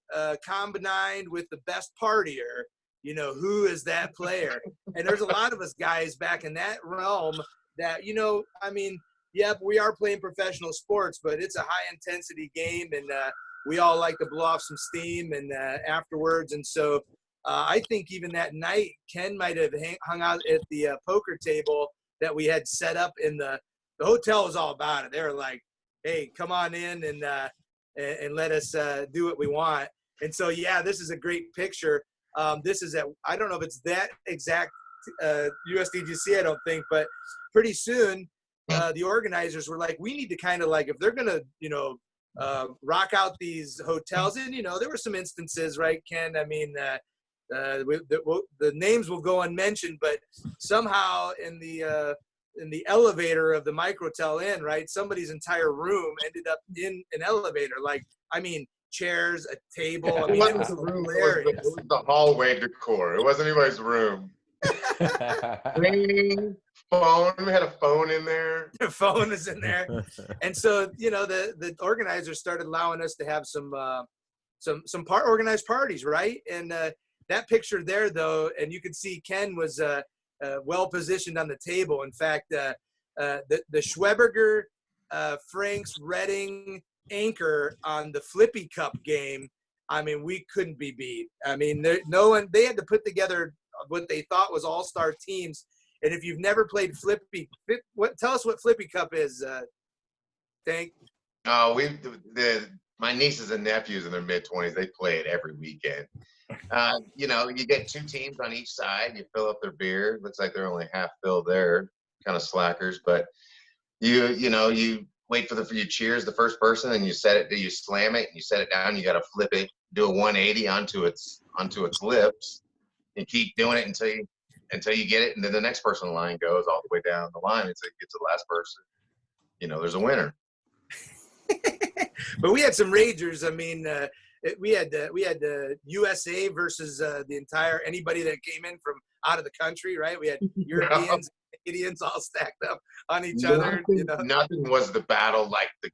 combined with the best partier, you know, who is that player? And there's a lot of us guys back in that realm that, you know, I mean, yeah, we are playing professional sports, but it's a high intensity game, and we all like to blow off some steam and afterwards. And so I think even that night, Ken might have hung out at the poker table that we had set up in the hotel. Was all about it. They were like, "Hey, come on in and let us do what we want." And so, yeah, this is a great picture. This is I don't know if it's that exact USDGC, I don't think, but pretty soon the organizers were like, we need to kind of like, if they're gonna, you know, rock out these hotels, and you know, there were some instances, right, Ken? I mean. The names will go unmentioned, but somehow in the elevator of the Microtel Inn, right, somebody's entire room ended up in an elevator. Like, I mean, chairs, a table. I mean, it was hilarious. It was the hallway decor. It wasn't anybody's room. Phone. We had a phone in there. The phone is in there. And so, you know, the organizers started allowing us to have some organized parties, right? And that picture there, though, and you can see Ken was well positioned on the table. In fact, the Schweberger, Franks, Redding anchor on the Flippy Cup game, I mean, we couldn't be beat. I mean, they had to put together what they thought was all-star teams. And if you've never played tell us what Flippy Cup is, Tank. My nieces and nephews in their mid-20s, they play it every weekend. You know, you get two teams on each side. You fill up their beer. Looks like they're only half filled there. Kind of slackers, but you know, you wait for you cheers the first person, and you slam it, and you set it down. You got to flip it, do a 180 onto its lips, and keep doing it until you get it, and then the next person in line goes all the way down the line until it gets to the last person. You know, there's a winner. But we had some ragers. I mean, we had the USA versus the entire anybody that came in from out of the country, right? We had Europeans, Canadians all stacked up on each other. You know? Nothing was the battle like the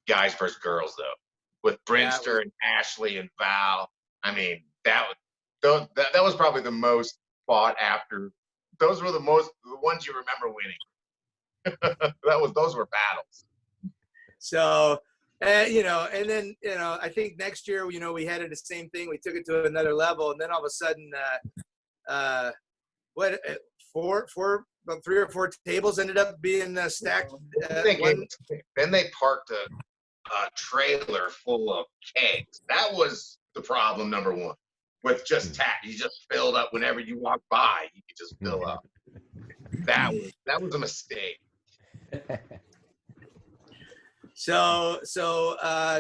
guys versus girls though, with Brinster and Ashley and Val. I mean, that was probably the most fought after. Those were the ones you remember winning. Those were battles. So, you know, and then, you know, I think next year, you know, we had the same thing. We took it to another level, and then all of a sudden, about 3 or 4 tables ended up being stacked. Then they parked a trailer full of kegs. That was the problem number one. With just you just filled up whenever you walk by. You could just fill up. That was a mistake. So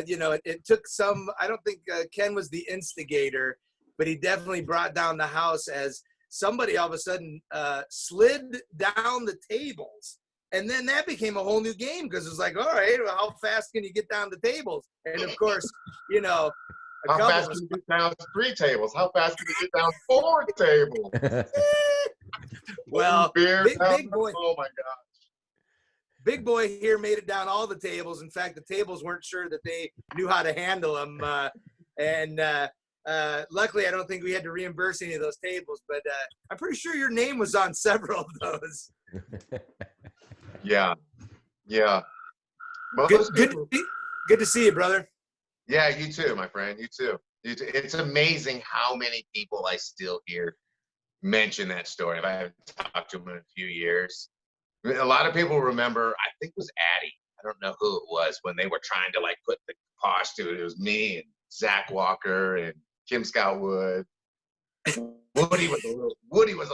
you know, it took some. I don't think Ken was the instigator, but he definitely brought down the house as somebody all of a sudden slid down the tables, and then that became a whole new game because it was like, all right, well, how fast can you get down the tables? And of course, you know, how fast can you get down 3 tables? How fast can you get down 4 tables? Well, big boy. Oh my God. Big boy here made it down all the tables. In fact, the tables weren't sure that they knew how to handle them. Luckily, I don't think we had to reimburse any of those tables, but I'm pretty sure your name was on several of those. Yeah. Good to see you, brother. Yeah, you too, my friend. You too. It's amazing how many people I still hear mention that story. I haven't talked to them in a few years. A lot of people remember, I think it was Addie. I don't know who it was when they were trying to like put the posh to it. It was me and Zach Walker and Kim Scott Wood. Woody was a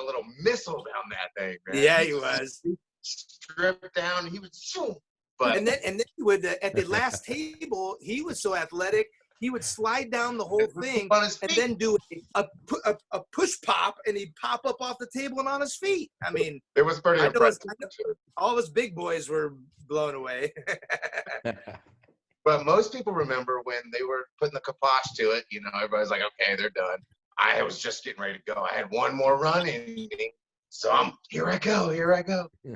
little missile down that thing, man. Yeah, he was. He stripped down. He was so. But and then he would at the last table, he was so athletic. He would slide down the whole thing and then do a push pop, and he'd pop up off the table and on his feet. I mean, it was pretty impressive. All of us big boys were blown away. But most people remember when they were putting the kibosh to it. You know, everybody's like, okay, they're done. I was just getting ready to go. I had one more run in me. So here I go.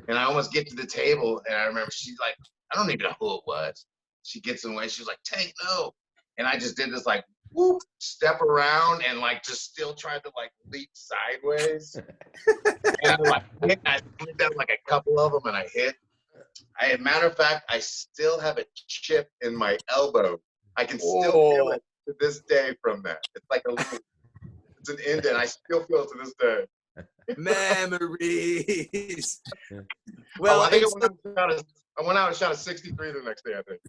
And I almost get to the table, and I remember she's like, I don't even know who it was. She gets in the way. She's like, Tank, no. And I just did this like whoop, step around and like just still tried to like leap sideways. And I slid down like a couple of them, and I hit. Matter of fact, I still have a chip in my elbow. I can still feel it to this day from that. It's like it's an indent. I still feel it to this day. Memories. Well, I think I went out and shot a 63 the next day, I think.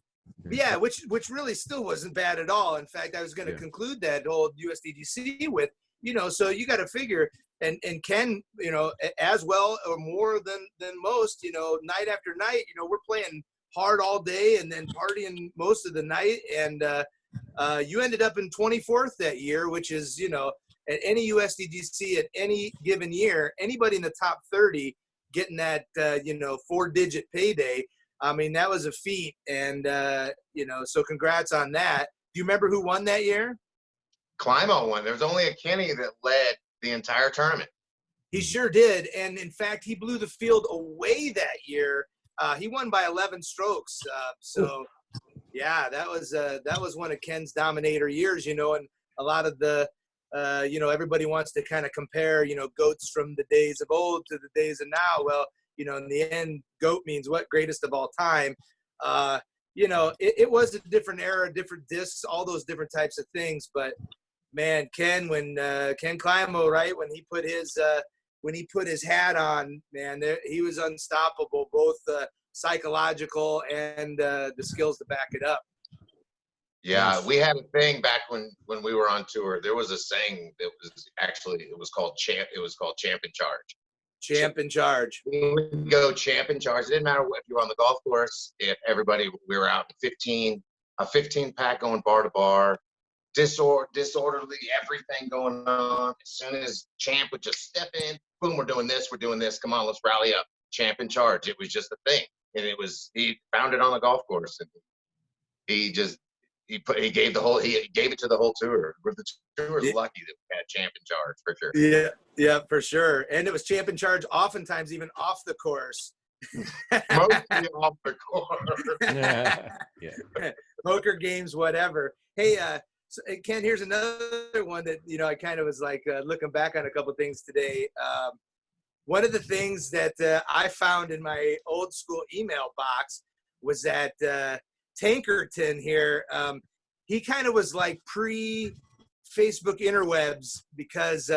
Yeah, which really still wasn't bad at all. In fact, I was going to conclude that whole USDGC with, you know, so you got to figure, and Ken, you know, as well or more than most, you know, night after night, you know, we're playing hard all day and then partying most of the night. And you ended up in 24th that year, which is, you know, at any USDGC at any given year, anybody in the top 30 getting that, you know, 4-digit payday. I mean, that was a feat. And, you know, so congrats on that. Do you remember who won that year? Climo won. There was only a Kenny that led the entire tournament. He sure did. And in fact, he blew the field away that year. He won by 11 strokes. So yeah, that was one of Ken's dominator years, you know, and a lot of the, you know, everybody wants to kind of compare, you know, goats from the days of old to the days of now. Well, you know, in the end, GOAT means what? Greatest of all time. You know, it was a different era, different discs, all those different types of things. But man, Ken Climo, right? When he put his hat on, man, he was unstoppable, both psychological and the skills to back it up. Yeah, we had a thing back when we were on tour. There was a saying that was called Champ in Charge. Champ in Charge. We would go champ in charge. It didn't matter if you were on the golf course, if we were out in a 15 pack going bar to bar, disorderly, everything going on. As soon as Champ would just step in, boom, we're doing this, come on, let's rally up. Champ in Charge. It was just a thing. And he found it on the golf course. And he just, he gave it to the whole tour. The tour is lucky that we had Champ in charge for sure. Yeah, for sure. And it was Champ in charge, oftentimes even off the course. Mostly off the course. Yeah. Poker games, whatever. Hey, so, Ken, here's another one that, you know, I kind of was like looking back on a couple of things today. One of the things that I found in my old school email box was that Tankerton here, he kind of was like pre-Facebook interwebs because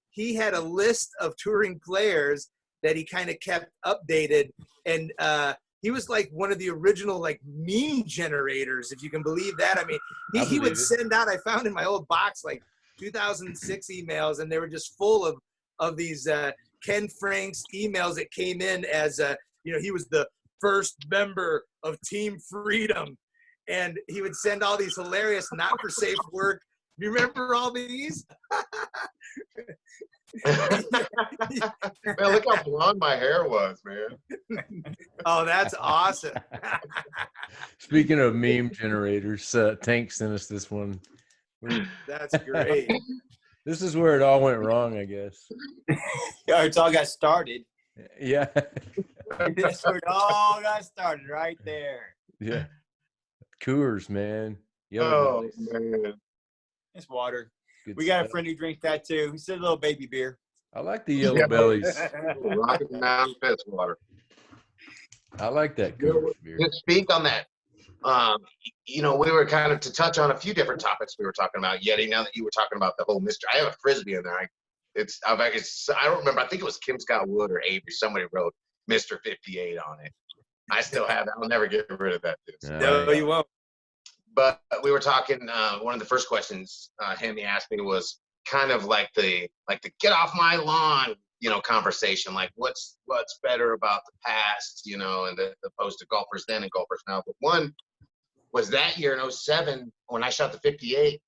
he had a list of touring players that he kind of kept updated. And he was like one of the original like meme generators, if you can believe that. I mean, he would send out, I found in my old box, like 2006 emails, and they were just full of these Ken Franks emails that came in as, you know, he was the first member of Team Freedom. And he would send all these hilarious not for safe work. You remember all these? Man, look how blonde my hair was, man. Oh, that's awesome. Speaking of meme generators, Tank sent us this one. That's great. This is where it all went wrong, I guess. Yeah, it's all got started. Yeah. That's where it all got started, right there. Yeah. Coors, man. Oh, Bellies. man. It's water. Good We got stuff. a friend who drinks that too. He said a little baby beer. I like the yellow bellies. Rocky Mountain piss water. I like that Coors beer. To speak on that, you know, we were kind of to touch on a few different topics we were talking about. Yeti, now that you were talking about the whole mystery, I have a Frisbee in there. I don't remember. I think it was Kim Scott Wood or Avery. Somebody wrote Mr. 58 on it. I still have it. I'll never get rid of that. No, you won't. But we were talking. One of the first questions Hemi asked me was kind of like the get off my lawn, you know, conversation. Like what's better about the past, you know, and the opposed to golfers then and golfers now. But one was that year in 07 when I shot the 58.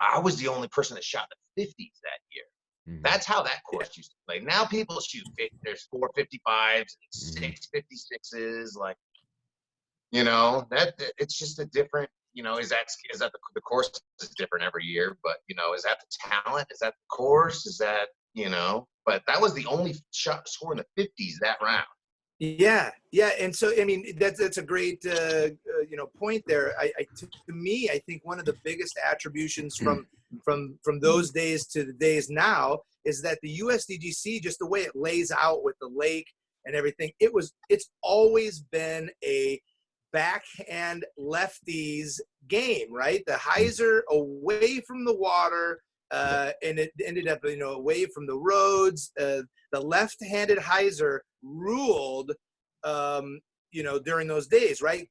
I was the only person that shot the 50s that year. Mm-hmm. That's how that course used to play. Now people shoot. There's 455s, 656s, like. You know, that it's just a different, you know, is that the course is different every year, but, you know, is that the talent? Is that the course? Is that, you know, but that was the only shot score in the 50s that round. Yeah. And so, I mean, that's a great, you know, point there. To me, I think one of the biggest attributions from those days to the days now is that the USDGC, just the way it lays out with the lake and everything, it's always been a backhand lefties game, right? The hyzer away from the water, and it ended up, you know, away from the roads. The left-handed hyzer ruled, you know, during those days, right?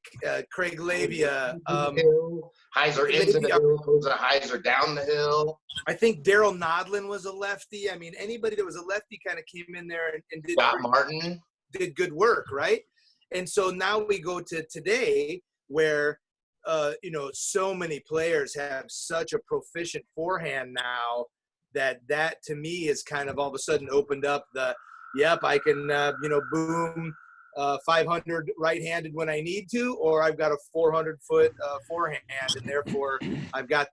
Craig Labia, hyzer into the hill, goes a hyzer down the hill. I think Daryl Nodlin was a lefty. I mean, anybody that was a lefty kind of came in there and did Scott Martin did good work, right? And so now we go to today where, you know, so many players have such a proficient forehand now that to me is kind of all of a sudden opened up I can, you know, boom 500 right-handed when I need to, or I've got a 400-foot forehand, and therefore I've got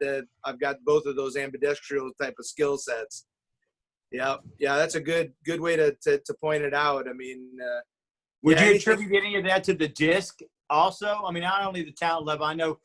both of those ambidextrous type of skill sets. Yeah, that's a good way to point it out. I mean, would you attribute any of that to the disc also? I mean, not only the talent level. I know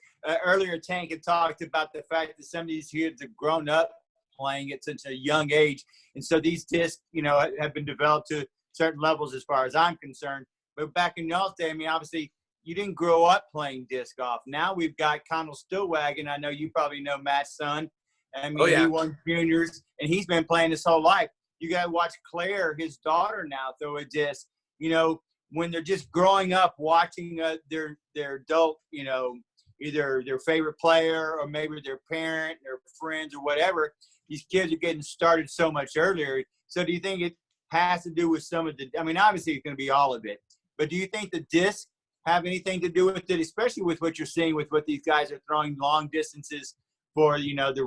earlier Tank had talked about the fact that some of these kids have grown up playing at such a young age. And so these discs, you know, have been developed to certain levels as far as I'm concerned. But back in y'all's day, I mean, obviously you didn't grow up playing disc golf. Now we've got Connell Stillwagon. I know you probably know Matt's son. I mean, He won juniors, and he's been playing his whole life. You got to watch Claire, his daughter, now throw a disc. You know, when they're just growing up watching their adult, you know, either their favorite player or maybe their parent, their friends or whatever, these kids are getting started so much earlier. So do you think it has to do with some of the – I mean, obviously it's going to be all of it. But do you think the discs have anything to do with it, especially with what you're seeing with what these guys are throwing long distances for, you know, the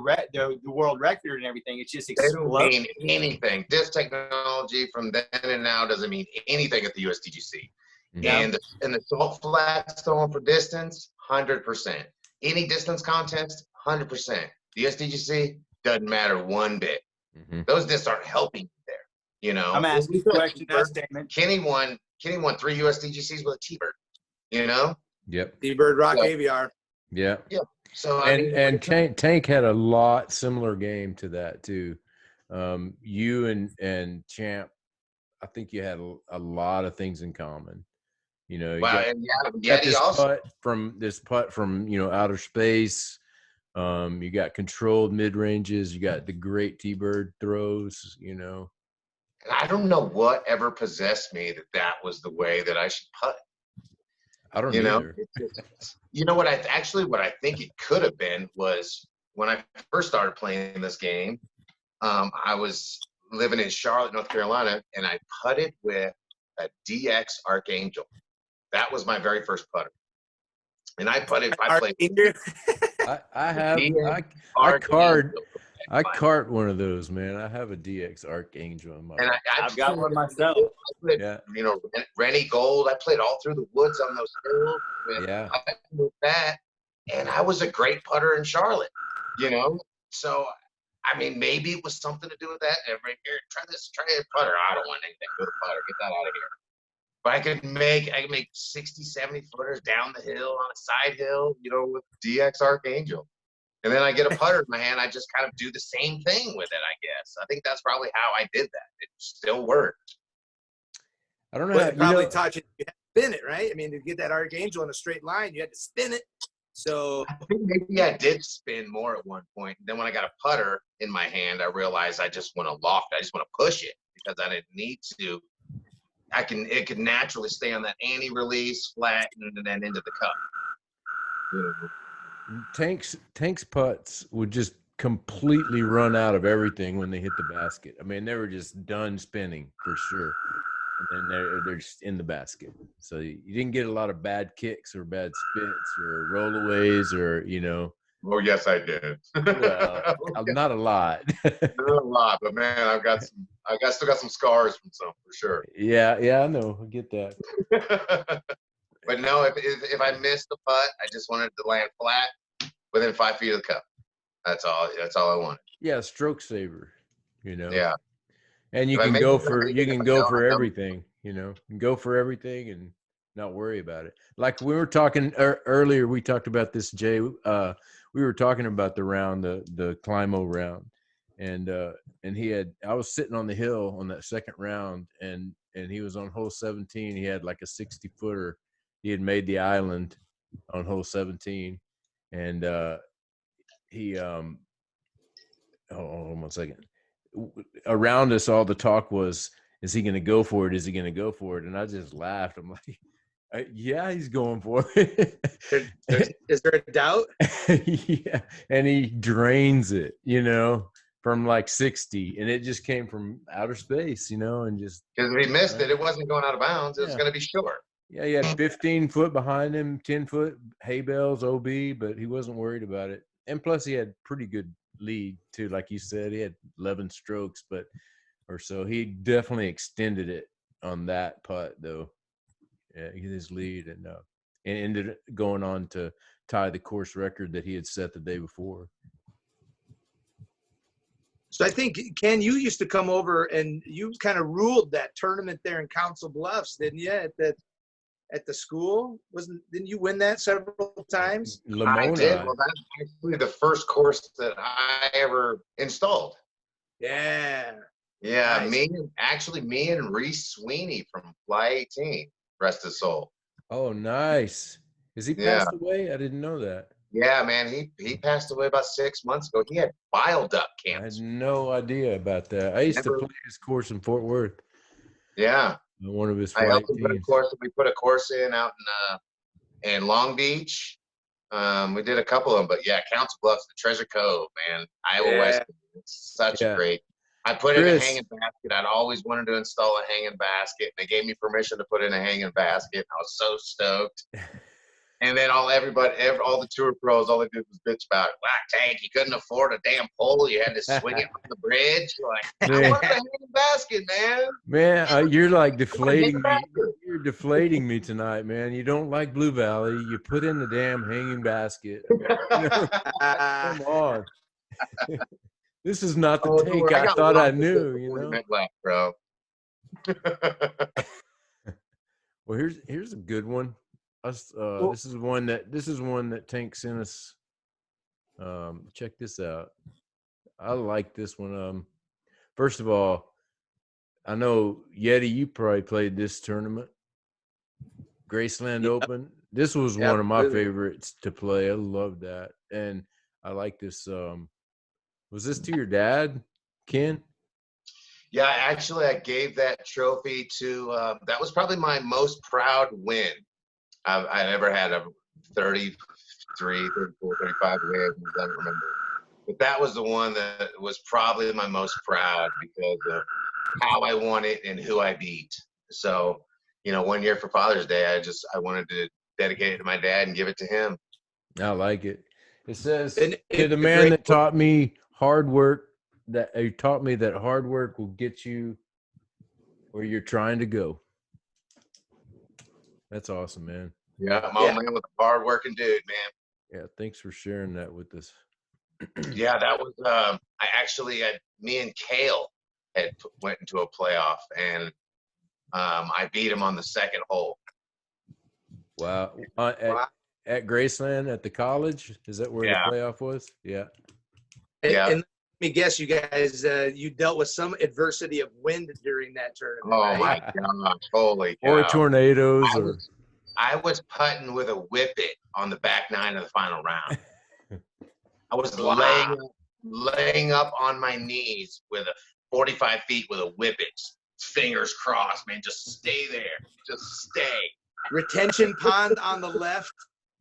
world record and everything? It's just exploding. They don't mean anything. Disc technology from then and now doesn't mean anything at the USDGC. Yeah. And the salt flats throwing for distance, 100%. any distance contest, 100%. The USDGC doesn't matter one bit. Mm-hmm. Those discs aren't helping you there. You know, I'm asking a question, that statement. Kenny won 3 USDGCs with a T-bird. You know. Yep. T-Bird Rock So, AVR. Yeah. Yeah. So I mean, and Tank had a lot similar game to that too. You and Champ, I think you had a lot of things in common. You know, you got Yeti also. this putt from outer space. You got controlled mid ranges. You got the great T-bird throws. You know, And I don't know what ever possessed me that was the way that I should putt. I don't You know, either. you know what I think it could have been was when I first started playing this game. I was living in Charlotte, North Carolina, and I putted with a DX Archangel. That was my very first putter. And I played. I cart one of those, man. I have a DX Archangel in my. And I've got one myself. Yeah. You know, Rennie Gold. I played all through the woods on those hills. Yeah. I with that, and I was a great putter in Charlotte. You know, so I mean, maybe it was something to do with that. Here, try a putter. I don't want anything to do with a putter. Get that out of here. But I could make 60, 70 footers down the hill on a side hill, you know, with DX Archangel. And then I get a putter in my hand. I just kind of do the same thing with it, I guess. I think that's probably how I did that. It still worked. I don't know. But it probably taught you to spin it, right? I mean, to get that Archangel in a straight line, you had to spin it. So I think maybe I did spin more at one point. Then when I got a putter in my hand, I realized I just want to loft. I just want to push it because I didn't need to. It could naturally stay on that anti-release, flat, and then into the cup. You know? Tank's putts would just completely run out of everything when they hit the basket. I mean, they were just done spinning for sure. And then they're just in the basket. So you didn't get a lot of bad kicks or bad spits or rollaways or, you know. Oh, yes, I did. Well, not a lot. Not a lot, but man, I still got some scars from some for sure. Yeah, I know. I get that. But no, if I missed the putt, I just wanted to land flat within 5 feet of the cup. That's all I wanted. Yeah, stroke saver, you know. Yeah. And you can go for everything, you know. You can go for everything and not worry about it. Like we were talking earlier, we talked about this, Jay. We were talking about the round, the Climo round, and I was sitting on the hill on that second round, and he was on hole 17. He had like a 60-footer. He had made the island on hole 17, and he hold on 1 second. Around us, all the talk was, is he going to go for it? Is he going to go for it? And I just laughed. I'm like, yeah, he's going for it. Is there a doubt? Yeah. And he drains it, you know, from like 60. And it just came from outer space, you know, and just. Because if he missed it, it wasn't going out of bounds. It was going to be short. Yeah, he had 15 foot behind him, 10 foot hay bales, OB, but he wasn't worried about it. And plus, he had pretty good lead too, like you said. He had 11 strokes, or so. He definitely extended it on that putt, though. Yeah, his lead, and ended up going on to tie the course record that he had set the day before. So I think, Ken, you used to come over and you kind of ruled that tournament there in Council Bluffs, didn't you? At the school, didn't you win that several times? Lamona. I did. Well, that's actually the first course that I ever installed. Yeah. Yeah, Nice. me and Reese Sweeney from Fly 18, rest his soul. Oh, nice. Has he passed away? I didn't know that. Yeah, man, he passed away about 6 months ago. He had bile duct I had cancer. no idea about that. I used to play his course in Fort Worth. Yeah. One of his I flight also we put a course in out in Long Beach. We did a couple of them, but yeah, Council Bluffs, the Treasure Cove, man, Iowa West. It's such a great. I put in a hanging basket. I'd always wanted to install a hanging basket. They gave me permission to put in a hanging basket. I was so stoked. And then all the tour pros, all they did was bitch about it. Wow, Tank, you couldn't afford a damn pole. You had to swing it from the bridge. Like, I want a hanging basket, man. Man, you're like deflating me. basket. You're deflating me tonight, man. You don't like Blue Valley. You put in the damn hanging basket. Come on. This is not the don't Tank worry, I got thought I lots of knew, you 40 know. minutes left, bro. Well, here's a good one. This is one that Tank sent us. Check this out. I like this one. First of all, I know Yeti, you probably played this tournament, Graceland Open. This was one of my favorites to play. I love that, and I like this. Was this to your dad, Ken? Yeah, actually, I gave that trophy to. That was probably my most proud win I've ever had. A 33, 34, 35 wins. I don't remember. But that was the one that was probably my most proud because of how I won it and who I beat. So, one year for Father's Day, I wanted to dedicate it to my dad and give it to him. I like it. It says, to the man that taught me hard work, that he taught me that hard work will get you where you're trying to go. That's awesome, man. Yeah, my old man was a hard-working dude, man. Yeah, thanks for sharing that with us. Yeah, that was me and Kale went into a playoff, and I beat him on the second hole. Wow. At Graceland at the college? Is that where the playoff was? Yeah. And let me guess, you guys, you dealt with some adversity of wind during that tournament. Oh, my gosh. Holy cow. Or tornadoes. I was putting with a whippet on the back nine of the final round. I was laying up on my knees with a 45 feet with a whippet. Fingers crossed, man. Just stay there. Just stay. Retention pond on the left,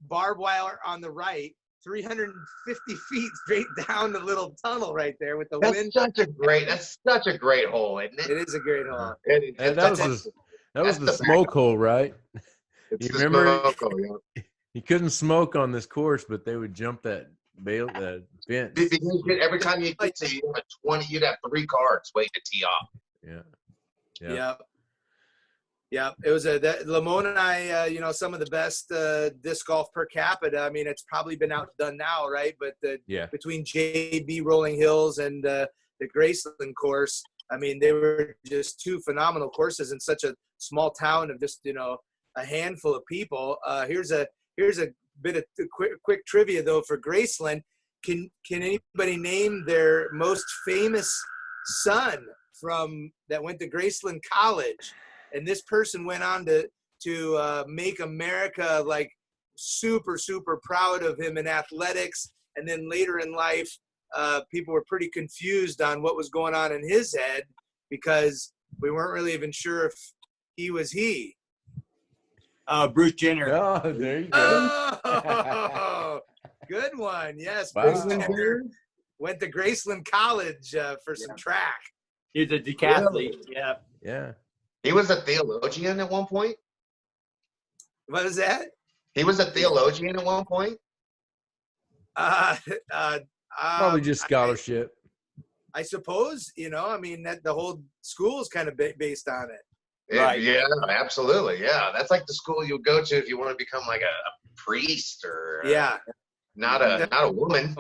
barbed wire on the right, 350 feet straight down the little tunnel right there with the wind. That's such a great hole, isn't it? It is a great hole. That was the smoke hole, right? It's you the remember? Smoke hole, yeah. You couldn't smoke on this course, but they would jump that fence. Because every time you get to, you'd have 3 cards waiting to tee off. Yeah. It was Lamone and I, some of the best disc golf per capita. I mean, it's probably been outdone now, right? But between JB Rolling Hills and the Graceland course, I mean, they were just 2 phenomenal courses in such a small town of just, a handful of people. Here's a bit of quick trivia though for Graceland. Can anybody name their most famous son that went to Graceland College? And this person went on to make America like super, super proud of him in athletics. And then later in life, people were pretty confused on what was going on in his head because we weren't really even sure if he was he. Bruce Jenner. Oh, there you go. Oh, good one. Yes, Bruce Jenner went to Graceland College for some track. He's a decathlete. Yeah. He was a theologian at one point. What is that? He was a theologian at one point. Probably just scholarship. I suppose, I mean, that the whole school is kind of based on it. Right. Yeah, absolutely. Yeah, that's like the school you'll go to if you want to become like a priest or not a woman,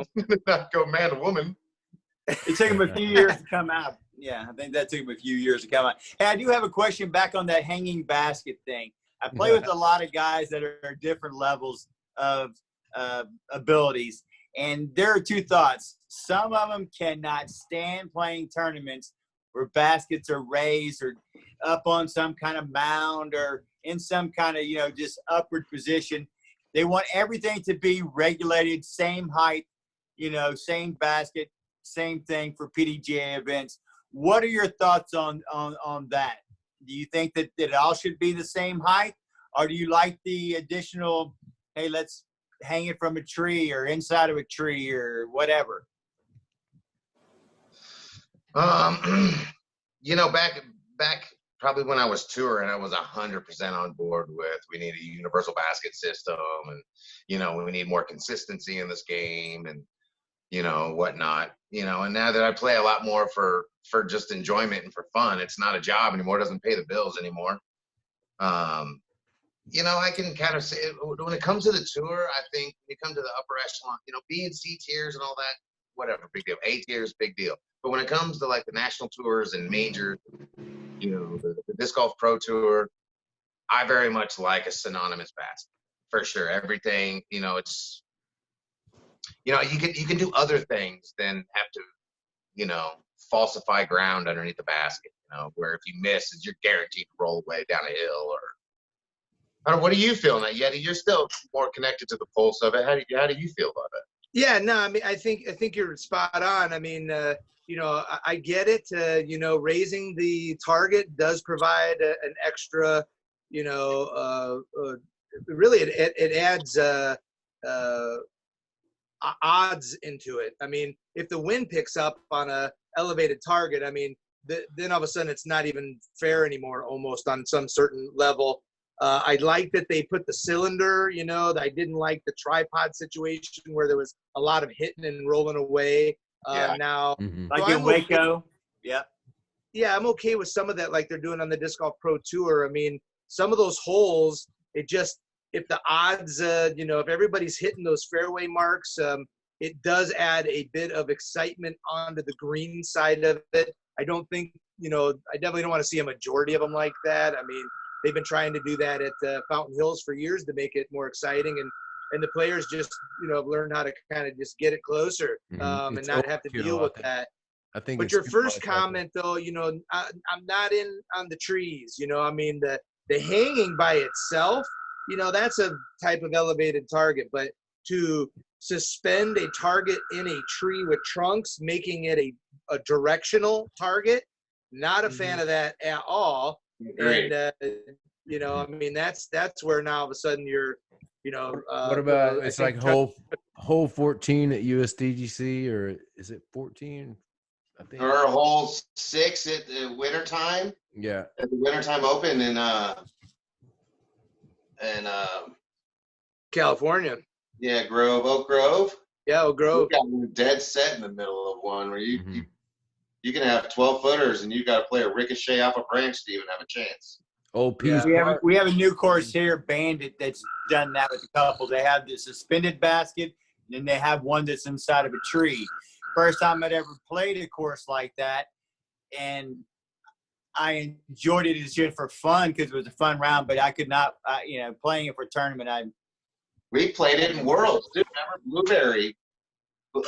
not go man to woman. It took him a few years to come out. Yeah, I think that took him a few years to come out. Hey, I do have a question back on that hanging basket thing. I play with a lot of guys that are different levels of abilities, and there are 2 thoughts. Some of them cannot stand playing tournaments where baskets are raised or up on some kind of mound or in some kind of, just upward position. They want everything to be regulated, same height, same basket, same thing for PDGA events. What are your thoughts on that? Do you think that it all should be the same height? Or do you like the additional, hey, let's hang it from a tree or inside of a tree or whatever? Back probably when I was touring, I was 100% on board with we need a universal basket system, and we need more consistency in this game, and whatnot. And now that I play a lot more for just enjoyment and for fun, it's not a job anymore. It doesn't pay the bills anymore. I can kind of say when it comes to the tour, I think when you come to the upper echelon, B and C tiers and all that, whatever, big deal. A tiers, big deal. But when it comes to like the national tours and majors, the Disc Golf Pro Tour, I very much like a synonymous basket for sure. Everything, it's, you can do other things than have to, falsify ground underneath the basket, where if you miss, you're guaranteed to roll away down a hill or. I don't know, what do you feel on that, Yeti? You're still more connected to the pulse of it. How do you feel about it? Yeah, no, I mean, I think you're spot on. I mean, I get it. Raising the target does provide an extra, really it adds odds into it. I mean, if the wind picks up on a elevated target, I mean, then all of a sudden it's not even fair anymore, almost on some certain level. I like that they put the cylinder, I didn't like the tripod situation where there was a lot of hitting and rolling away. Now, like in Waco. Yeah. Yeah, I'm okay with some of that, like they're doing on the Disc Golf Pro Tour. I mean, some of those holes, if the odds, if everybody's hitting those fairway marks, it does add a bit of excitement onto the green side of it. I don't think, I definitely don't want to see a majority of them like that. I mean, they've been trying to do that at Fountain Hills for years to make it more exciting, and the players just learn how to kind of just get it closer and not have to deal with that. I think. But your first comment though, I'm not in on the trees. I mean the hanging by itself, that's a type of elevated target, but to suspend a target in a tree with trunks, making it a directional target, not a fan of that at all. Great. And I mean that's where now all of a sudden you're what about it's like hole 14 at USDGC, or is it 14? I think. Or hole 6 at the wintertime. Yeah. At the wintertime open in California. Yeah, Oak Grove. Yeah, Oak Grove. You got one dead set in the middle of one where you can have 12 footers and you got to play a ricochet off a branch to even have a chance. Oh, Peace. We have a new course here, Bandit, that's done that with a couple. They have the suspended basket, and then they have one that's inside of a tree. First time I'd ever played a course like that, and I enjoyed it as just for fun because it was a fun round, but I could not, playing it for a tournament. We played it in Worlds, too. Remember Blueberry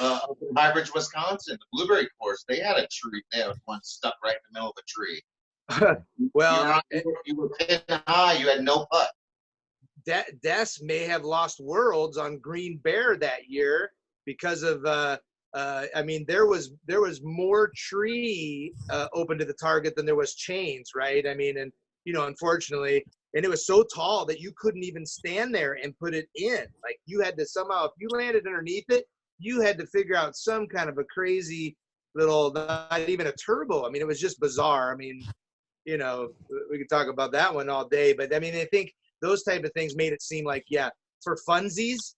up in High Bridge, Wisconsin, the Blueberry course, they had a tree. They had one stuck right in the middle of a tree. Well, you were pitching high. You had no putt. Des may have lost Worlds on Green Bear that year because of I mean there was more tree open to the target than there was chains, right? I mean, and unfortunately, and it was so tall that you couldn't even stand there and put it in. Like you had to somehow, if you landed underneath it, you had to figure out some kind of a crazy little, not even a turbo. I mean, it was just bizarre. I mean, we could talk about that one all day, but I mean, I think those type of things made it seem like, yeah, for funsies,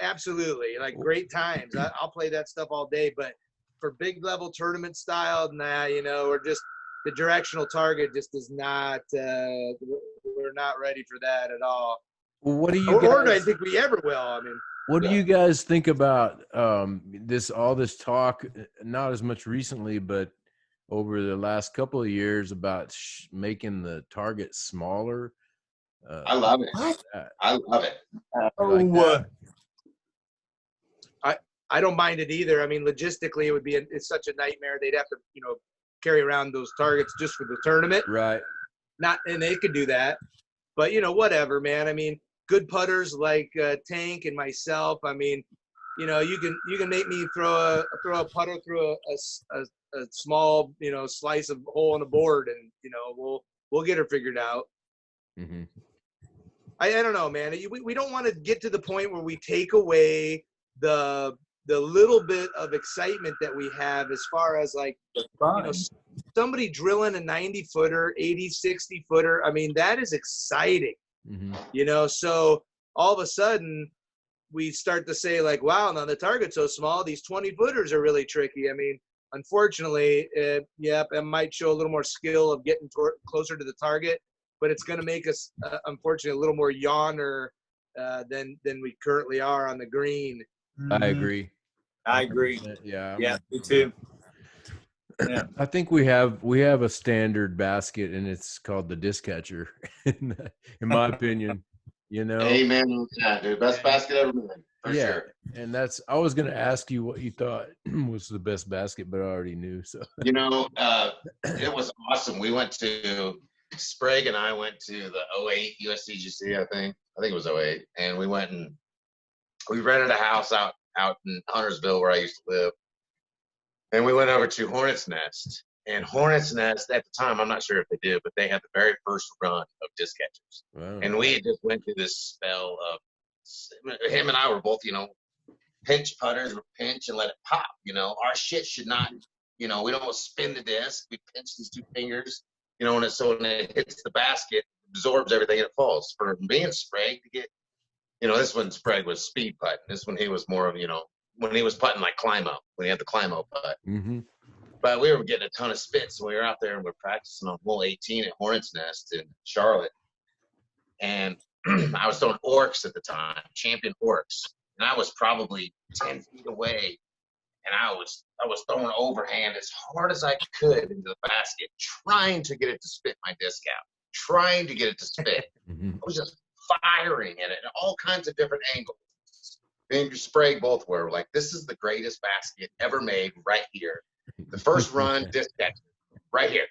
absolutely, like great times. I'll play that stuff all day, but for big level tournament style, we're just, the directional target just is not, we're not ready for that at all. Well, what do you or guys, I think we ever will. I mean, what do you guys think about all this talk, not as much recently, but over the last couple of years about like the target smaller? I love it. I love it. I don't mind it either. I mean, logistically, it would be it's such a nightmare. They'd have to, carry around those targets just for the tournament. Right. And they could do that, but whatever, man. I mean, good putters like Tank and myself. I mean, you can make me throw a putter through a small, slice of hole in the board, and we'll get her figured out. Mm-hmm. I don't know, man. We don't want to get to the point where we take away the little bit of excitement that we have as far as like, somebody drilling a 90-footer, 80, 60-footer, I mean, that is exciting, you know? So all of a sudden we start to say like, wow, now the target's so small, these 20-footers are really tricky. I mean, unfortunately, it might show a little more skill of getting closer to the target, but it's going to make us, unfortunately, a little more yawner than we currently are on the green. I agree. I agree. 100%. Yeah. Yeah, me too. Yeah. I think we have a standard basket, and it's called the disc catcher. In my opinion, you know. Amen to that, dude. Best basket ever made, for sure. And I was going to ask you what you thought was the best basket, but I already knew. So You know, it was awesome. We went to Sprague and I went to the 08 USCGC, I think it was 08, and we went and we rented a house out in Huntersville where I used to live, and we went over to Hornet's Nest. And Hornet's Nest at the time, I'm not sure if they did, but they had the very first run of disc catchers. wow. And we had just went through this spell of him and I were both, you know, pinch putters, pinch and let it pop. You know, our shit should not, you know, we don't spin the disc. We pinch these two fingers, you know, when it hits the basket, absorbs everything and it falls. For me and Sprague to get, you know, this one Sprague was speed putting. This one he was more of, you know, when he was putting like climb up, when he had the climb up putt. But we were getting a ton of spits when we were out there and we're practicing on hole 18 at Hornet's Nest in Charlotte. And I was throwing orcs at the time, champion orcs. And I was probably 10 feet away. And I was throwing overhand as hard as I could into the basket, trying to get it to spit my disc out, trying to get it to spit. I was just firing at it in all kinds of different angles. And Sprague both were like, this is the greatest basket ever made right here. The first run, disc catch, right here.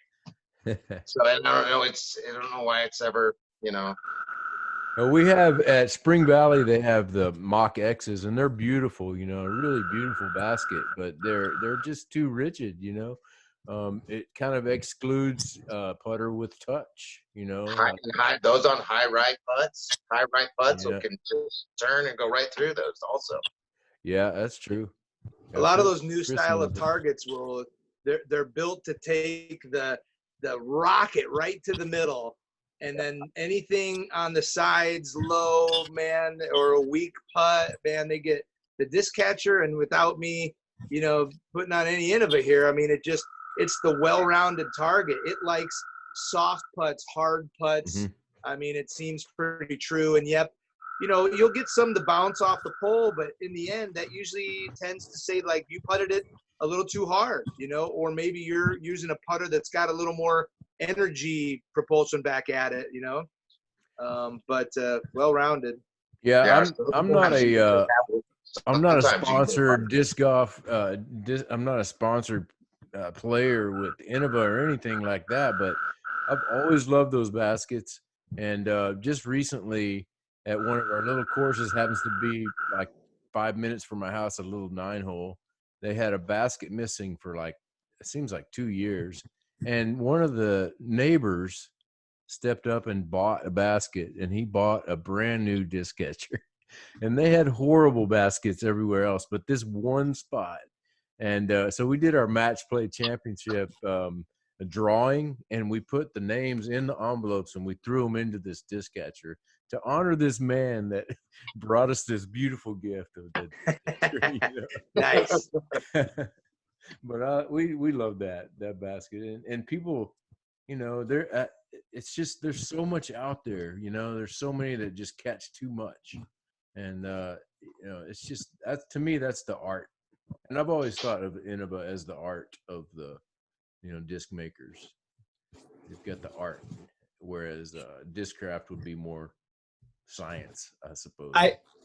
So I don't know. I don't know why it's ever, you know. We have at Spring Valley, they have the Mach X's, and they're beautiful. You know, a really beautiful basket, but they're just too rigid. You know, it kind of excludes putter with touch. You know, Those on high right putts Yeah. can just turn and go right through those. Also, yeah, that's true. A lot of those new Chris style of knows that. targets they're built to take the rocket right to the middle, and then anything on the sides low, man, or a weak putt, man, they get the disc catcher. And without me, you know, putting on any innova here, I mean, it's the well-rounded target. It likes soft putts, hard putts. I mean, it seems pretty true. And yep, you know, you'll get some to bounce off the pole, but in the end, that usually tends to say like you putted it a little too hard, you know, or maybe you're using a putter that's got a little more energy propulsion back at it, you know. But well-rounded. Yeah, I'm not a Sometimes you sponsored disc golf. I'm not a sponsored player with Innova or anything like that, but I've always loved those baskets. And just recently, at one of our little courses, happens to be like 5 minutes from my house, a little 9-hole. They had a basket missing for like, it seems like 2 years. And one of the neighbors stepped up and bought a basket, and he bought a brand new disc catcher. And they had horrible baskets everywhere else, but this one spot. And so we did our match play championship drawing, and we put the names in the envelopes and we threw them into this disc catcher to honor this man that brought us this beautiful gift of the you know? Nice. But we love that basket, and people, you know, it's just there's so much out there, you know. There's so many that just catch too much, and you know, it's just to me that's the art. And I've always thought of Innova as the art of the, you know, disc makers. They've got the art, whereas Discraft would be more science, I suppose.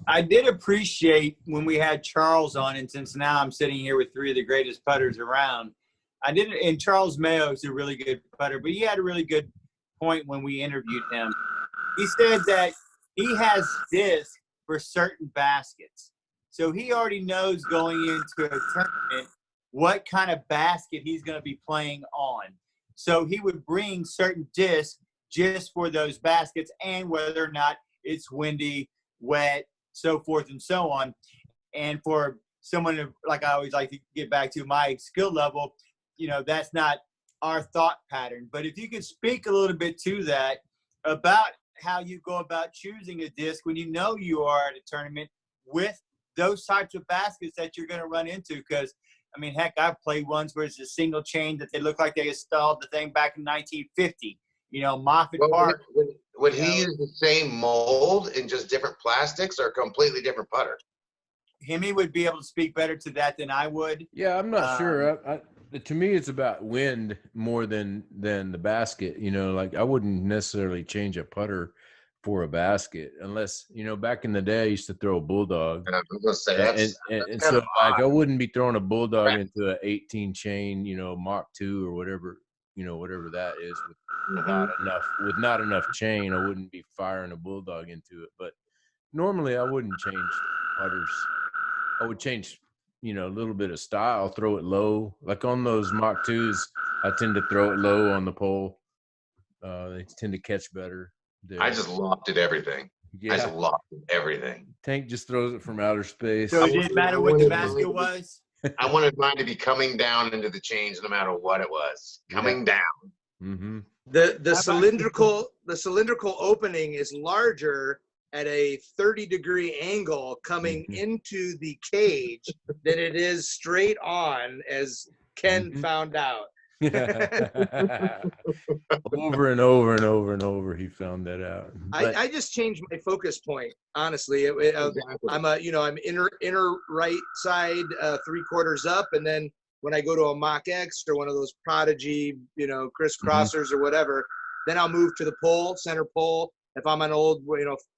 I did appreciate when we had Charles on, and since now I'm sitting here with three of the greatest putters around, and Charles Mayo is a really good putter, but he had a really good point when we interviewed him. He said that he has disc for certain baskets. So he already knows going into a tournament what kind of basket he's going to be playing on. So he would bring certain discs just for those baskets, and whether or not it's windy, wet, so forth and so on. And for someone like I always like to get back to my skill level, you know, that's not our thought pattern. But if you could speak a little bit to that about how you go about choosing a disc when you know you are at a tournament with those types of baskets that you're going to run into. Because, I mean, heck, I've played ones where it's a single chain that they look like they installed the thing back in 1950. Moffett Park. Would he use the same mold in just different plastics or completely different putter? Hemi would be able to speak better to that than I would. Yeah, I'm not sure. To me, it's about wind more than the basket. Like I wouldn't necessarily change a putter for a basket unless, back in the day I used to throw a bulldog. And I was gonna say that's so like I wouldn't be throwing a bulldog into an 18 chain, Mach 2 or whatever, whatever that is with not enough chain. I wouldn't be firing a bulldog into it. But normally I wouldn't change putters. I would change, a little bit of style, throw it low. Like on those Mach 2s, I tend to throw it low on the pole. They tend to catch better. I just lofted everything. Yeah. I just lofted everything. Tank just throws it from outer space. So it didn't matter what the basket was? I wanted mine to be coming down into the chains no matter what it was. Coming down. Mm-hmm. The cylindrical opening is larger at a 30-degree angle coming into the cage than it is straight on, as Ken found out. Over and over and over and over, he found that out. I just changed my focus point. Honestly, I'm inner right side, 3/4 up, and then when I go to a Mach X or one of those Prodigy, crisscrossers or whatever, then I'll move to the pole, center pole. If I'm an old,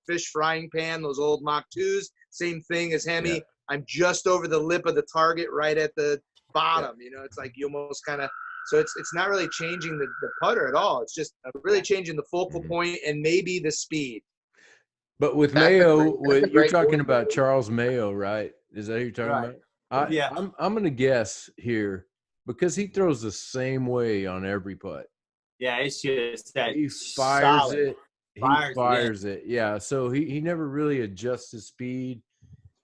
fish frying pan, those old Mach 2s, same thing as Hemi. Yeah. I'm just over the lip of the target, right at the bottom. It's like you almost kind of. So it's not really changing the putter at all. It's just really changing the focal point and maybe the speed. But with Mayo, you're talking about Charles Mayo, right? Is that who you're talking about? Yeah. I'm going to guess here because he throws the same way on every putt. Yeah, it's just that he fires solid. it. He fires it. Yeah. So he never really adjusts his speed.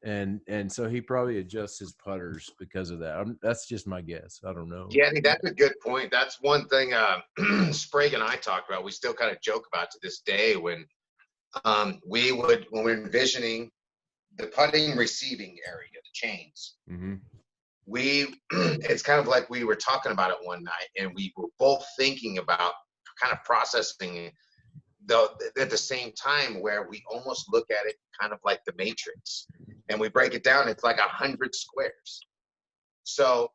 And so he probably adjusts his putters because of that. That's just my guess. I don't know. Yeah, I think that's a good point. That's one thing Sprague and I talked about. We still kind of joke about to this day when when we're envisioning the putting receiving area, the chains. Mm-hmm. It's kind of like we were talking about it one night, and we were both thinking about kind of processing at the same time, where we almost look at it kind of like the Matrix. And we break it down, it's like 100 squares. So,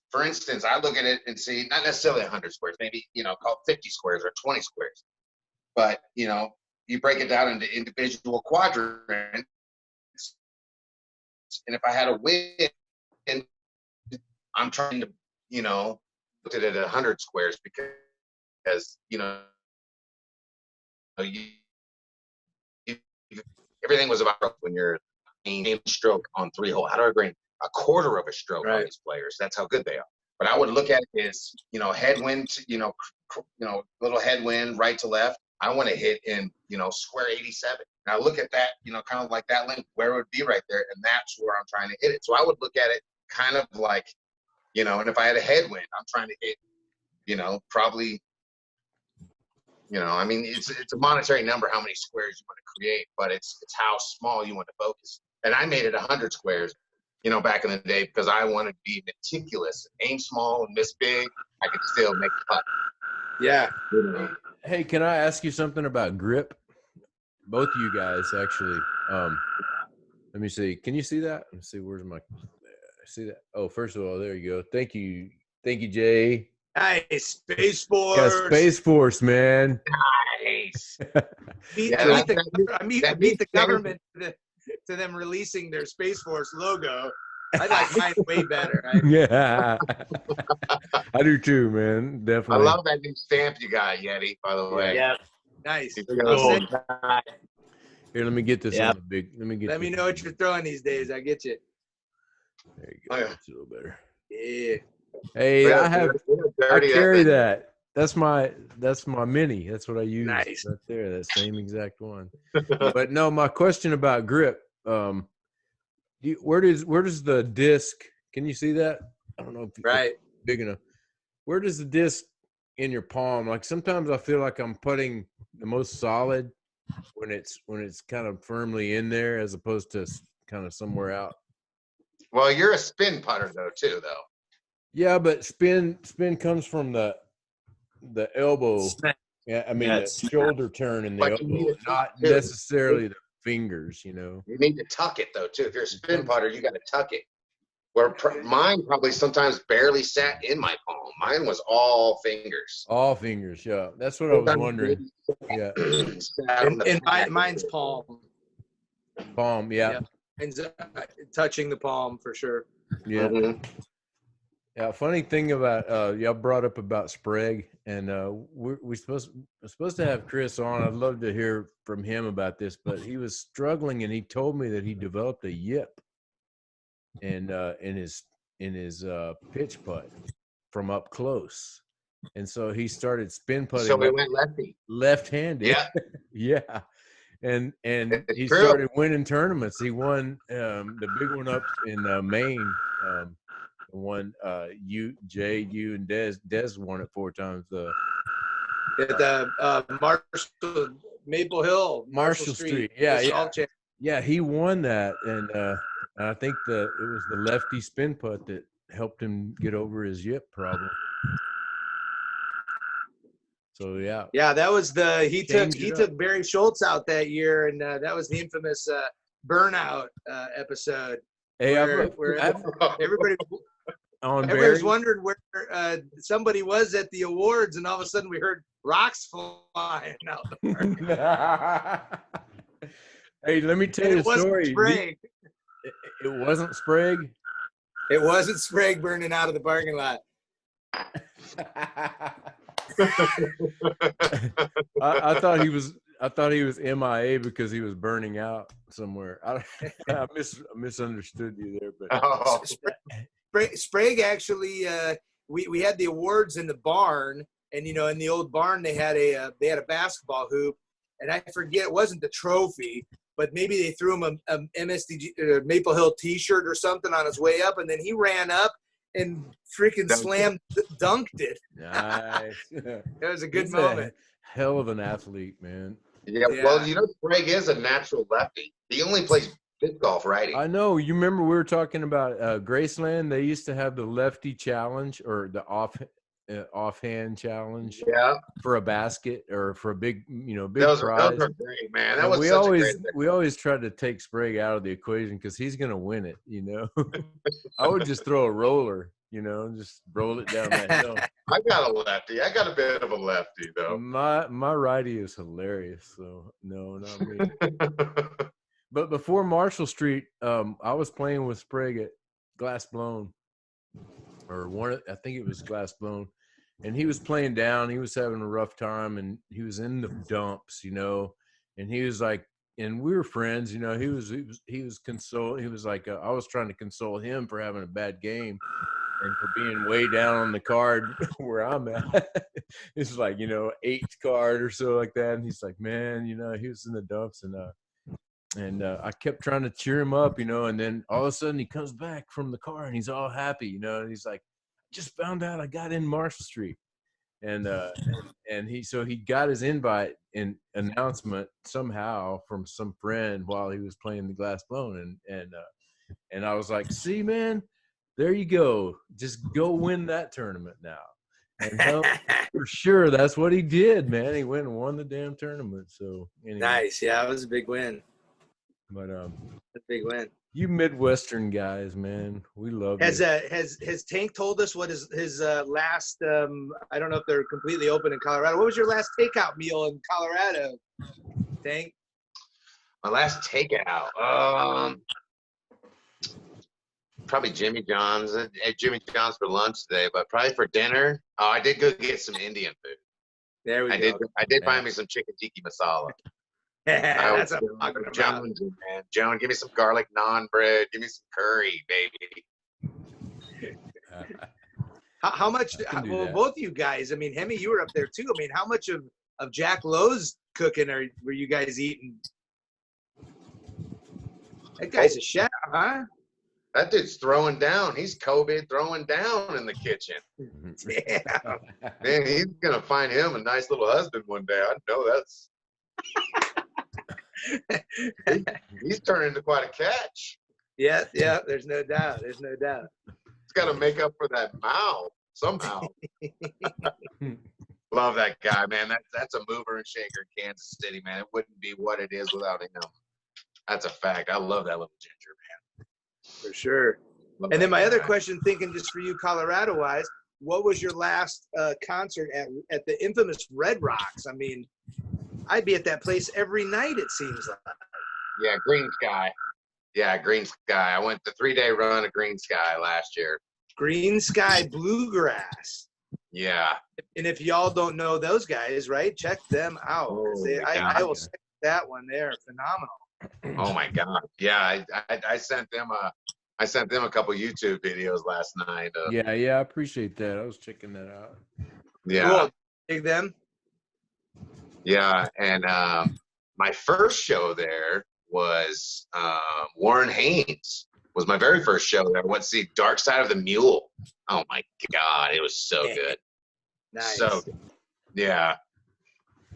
for instance, I look at it and see, not necessarily 100 squares, maybe, call it 50 squares or 20 squares. But, you break it down into individual quadrants. And if I had a win, I'm trying to, look at it at 100 squares because everything was about when you're a stroke on 3 hole. How do I bring a quarter of a stroke on these players? That's how good they are. But I would look at it as, headwind, little headwind right to left. I want to hit in, square 87. And I look at that, kind of like that length, where it would be right there. And that's where I'm trying to hit it. So I would look at it kind of like, and if I had a headwind, I'm trying to hit, probably, it's a monetary number, how many squares you want to create, but it's how small you want to focus. And I made it 100 squares, back in the day because I wanted to be meticulous. Aim small and miss big, I could still make the putt. Yeah. Hey, can I ask you something about grip? Both of you guys, actually. Let me see. Can you see that? Let's see. Where's my – see that? Oh, first of all, there you go. Thank you, Jay. Nice. Space Force. Yeah, Space Force, man. Nice. Meet the government to them releasing their Space Force logo. I like mine way better. Yeah. I do too, man. Definitely. I love that new stamp you got, Yeti, by the way. Yeah. Nice. Here, let me get this on the big. Let me know what you're throwing these days. I get you. There you go. It's a little better. Yeah. Hey, I carry that. That's my mini. That's what I use. Nice. Right there, that same exact one. But no, my question about grip. Where does the disc? Can you see that? I don't know if it's big enough. where does the disc in your palm? Like sometimes I feel like I'm putting the most solid when it's kind of firmly in there, as opposed to kind of somewhere out. Well, you're a spin putter though, too, though. Yeah, but spin comes from the elbow. Yeah, I mean Yeah, the shoulder turn and the But you need elbow, it not too. necessarily the fingers. You know. You need to tuck it though, too. If you're a spin putter, you got to tuck it. Where mine probably sometimes barely sat in my palm. Mine was all fingers. All fingers, yeah. That's what I was wondering. Yeah, And mine's palm. palm, yeah. Mine's touching the palm for sure. Yeah. Mhm. Yeah, funny thing about y'all brought up about Sprague, and we're supposed to have Chris on. I'd love to hear from him about this, but he was struggling, and he told me that he developed a yip and in his pitch putt from up close, and so he started spin putting. So we went lefty. Left-handed. Yeah. Yeah. And It's he true. started winning tournaments. He won the big one up in Maine. Won you and Des won it 4 times. At the Maple Hill, Marshall Street. Yeah, he won that, and I think it was the lefty spin putt that helped him get over his yip problem. So yeah, that was he took Barry Schultz out that year, and that was the infamous burnout episode. Hey, where everybody on was wondering where somebody was at the awards, and all of a sudden we heard rocks flying out the park. Hey, let me tell you a story. It wasn't Sprague. It wasn't Sprague burning out of the parking lot. I thought he was MIA because he was burning out somewhere. I misunderstood you there, but Sprague actually, we had the awards in the barn, and in the old barn they had a basketball hoop, and I forget, it wasn't the trophy, but maybe they threw him a MSDG Maple Hill T-shirt or something on his way up, and then he ran up and freaking dunked it. Nice. It was a good He's moment. Hell of an athlete, man. Yeah, well, Sprague is a natural lefty. He only plays disc golf righty. I know. You remember we were talking about Graceland? They used to have the lefty challenge or the offhand challenge. Yeah. For a basket or for a big big Those prize. are great, man. That And was we always tried to take Sprague out of the equation because he's going to win it. I would just throw a roller. Just roll it down that hill. I got a lefty. I got a bit of a lefty though. My righty is hilarious. So no, not me. But before Marshall Street, I was playing with Sprague at Glass Blown, I think it was Glass Blown, and he was playing down. He was having a rough time, and he was in the dumps, and he was like, and we were friends, he was consoling. He was like, I was trying to console him for having a bad game and for being way down on the card where I'm at. It's like, 8th card or so like that. And he's like, man, he was in the dumps, and I kept trying to cheer him up, and then all of a sudden he comes back from the car and he's all happy, and he's like, just found out I got in Marshall Street. And he got his invite and announcement somehow from some friend while he was playing the Glass Blown. And I was like, see, man, there you go. Just go win that tournament now. And for sure, that's what he did, man. He went and won the damn tournament. So anyway. Nice. Yeah, it was a big win. But a big win. You Midwestern guys, man, we love you. Has Tank told us what his last? I don't know if they're completely open in Colorado. What was your last takeout meal in Colorado, Tank? My last takeout, probably Jimmy John's. I had Jimmy John's for lunch today, but probably for dinner, I did go get some Indian food. There we go. I did buy me some chicken tikka masala. That's what I'm talking about. Man. Joan, give me some garlic naan bread. Give me some curry, baby. How much? Well, both of you guys. I mean, Hemi, you were up there too. I mean, how much of Jack Lowe's cooking were you guys eating? That guy's a chef, huh? That dude's throwing down. He's COVID throwing down in the kitchen. Damn. Man, he's gonna find him a nice little husband one day. I know he's turned into quite a catch. Yeah, there's no doubt. There's no doubt. He's got to make up for that mouth somehow. Love that guy, man. That's a mover and shaker in Kansas City, man. It wouldn't be what it is without him. That's a fact. I love that little ginger, man. For sure. Love And then that my other guy. question, thinking just for you, Colorado-wise, what was your last concert at the infamous Red Rocks? I mean, I'd be at that place every night, it seems like. Yeah, Green Sky. Yeah, Green Sky. I went the 3-day run of Green Sky last year. Green Sky Bluegrass. Yeah. And if y'all don't know those guys, right, check them out. Oh, I will say that one. They're phenomenal. Oh my God. Yeah, I sent them a couple YouTube videos last night. Yeah, I appreciate that. I was checking that out. Yeah. Cool. Dig them. Yeah, and my first show there was Warren Haynes. Was my very first show there. I went to see Dark Side of the Mule. Oh my God, it was so good. Nice. So, yeah.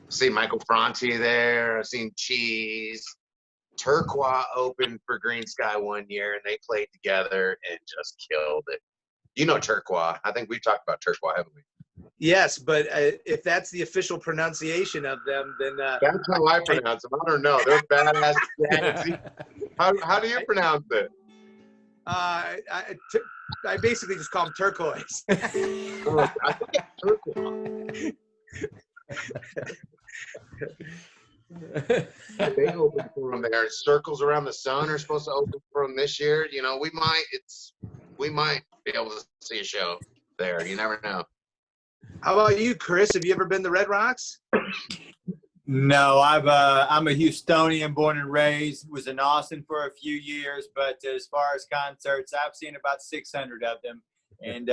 See Michael Franti there. I've seen Cheese. Turquoise opened for Green Sky one year, and they played together and just killed it. You know Turquoise. I think we've talked about Turquoise, haven't we? Yes, but if that's the official pronunciation of them, then That's how I pronounce them. I don't know. They're badass. Jazzy. How do you pronounce it? I basically just call them turquoise. I think it's Turquoise. They open for them there. Circles Around the Sun are supposed to open for them this year. You know, we might be able to see a show there. You never know. How about you, Chris? Have you ever been to Red Rocks? No, I'm a Houstonian, born and raised. Was in Austin for a few years, but as far as concerts, I've seen about 600 of them, and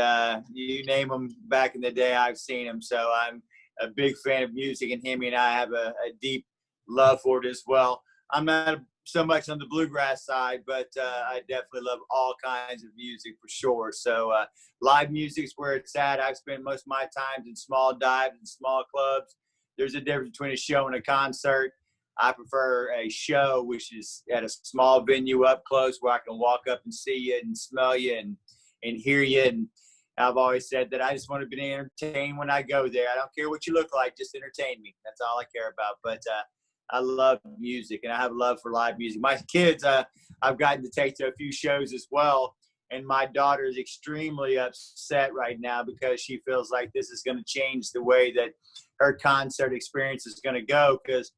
you name them back in the day, I've seen them. So I'm a big fan of music, and Hemi and I have a deep love for it as well. I'm not so much on the bluegrass side, but I definitely love all kinds of music for sure. So live music's where it's at. I've spent most of my time in small dives and small clubs. There's a difference between a show and a concert. I prefer a show, which is at a small venue up close where I can walk up and see you and smell you and hear you. And I've always said that I just want to be entertained when I go there. I don't care what you look like, just entertain me. That's all I care about. But I love music, and I have a love for live music. My kids, I've gotten to take to a few shows as well, and my daughter is extremely upset right now because she feels like this is going to change the way that her concert experience is going to go, because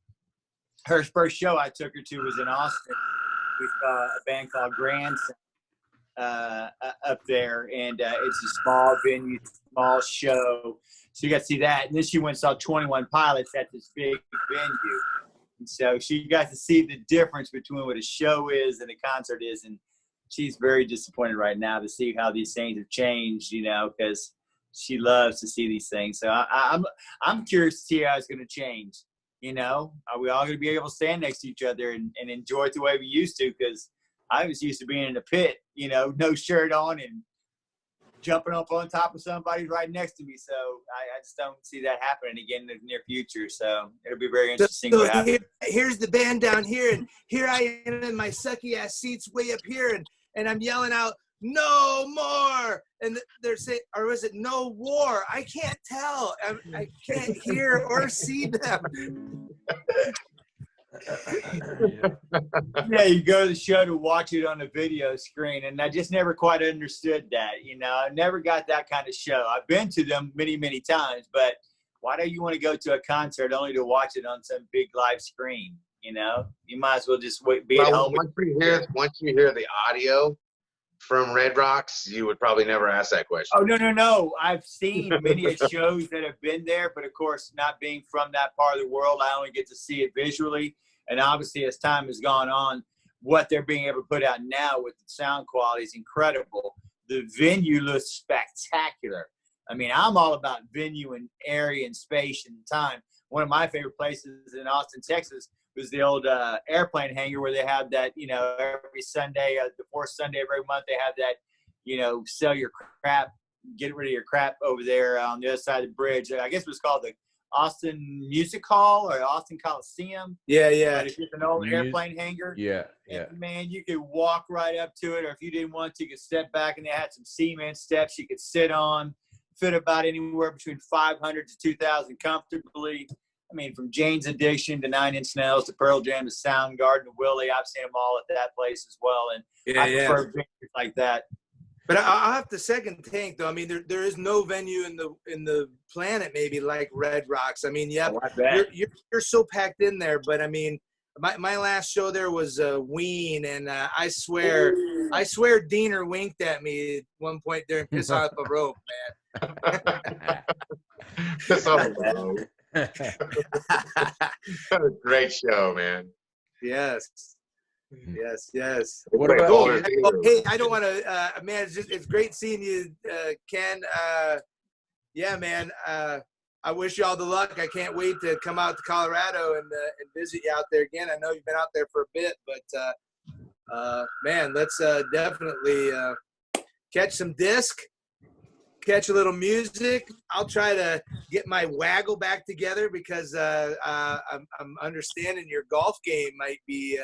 her first show I took her to was in Austin with a band called Grandson up there, and it's a small venue, small show. So you got to see that. And then she went and saw 21 Pilots at this big venue. And so she got to see the difference between what a show is and a concert is. And she's very disappointed right now to see how these things have changed, you know, because she loves to see these things. So I'm curious to see how it's going to change. You know, are we all going to be able to stand next to each other and enjoy it the way we used to? Because I was used to being in a pit, you know, no shirt on and jumping up on top of somebody right next to me. So I just don't see that happening again in the near future. So it'll be very interesting what happens. Here's the band down here, and here I am in my sucky ass seats way up here, and I'm yelling out, "No more!" And they're saying, or was it "No war"? I can't tell. I can't hear or see them. Yeah, you go to the show to watch it on a video screen, and I just never quite understood that. You know, I never got that kind of show. I've been to them many, many times, but why do you want to go to a concert only to watch it on some big live screen? You know, you might as well just be at home. Once you hear the audio from Red Rocks, you would probably never ask that question. Oh, no. I've seen many shows that have been there, but of course, not being from that part of the world, I only get to see it visually. And obviously, as time has gone on, what they're being able to put out now with the sound quality is incredible. The venue looks spectacular. I mean, I'm all about venue and area and space and time. one of my favorite places in Austin, Texas, was the old airplane hangar where they have that, every Sunday, the fourth Sunday of every month, they have that, sell your crap, get rid of your crap over there on the other side of the bridge. I guess it was called the Austin Music Hall or Austin Coliseum. Yeah, yeah. But it's just an old airplane hangar. Yeah, yeah. And, man, you could walk right up to it, or if you didn't want to, you could step back, and they had some cement steps you could sit on. Fit about anywhere between 500 to 2,000 comfortably. I mean, from Jane's Addiction to Nine Inch Nails to Pearl Jam to Soundgarden to Willie, I've seen them all at that place as well. And I prefer venues like that. But I'll have to second Tank, though. I mean, there is no venue in the planet maybe like Red Rocks. I mean, you're so packed in there. But I mean, my last show there was Ween, and I swear Diener winked at me at one point during Piss Off a Rope, man. Piss Off a Rope. Great show, man. Yes. What about hey, I don't want to, man, it's great seeing you, Ken. Yeah, man, I wish you all the luck. I can't wait to come out to Colorado and visit you out there again. I know you've been out there for a bit, but, man, let's definitely catch some disc, catch a little music. I'll try to get my waggle back together because I'm understanding your golf game might be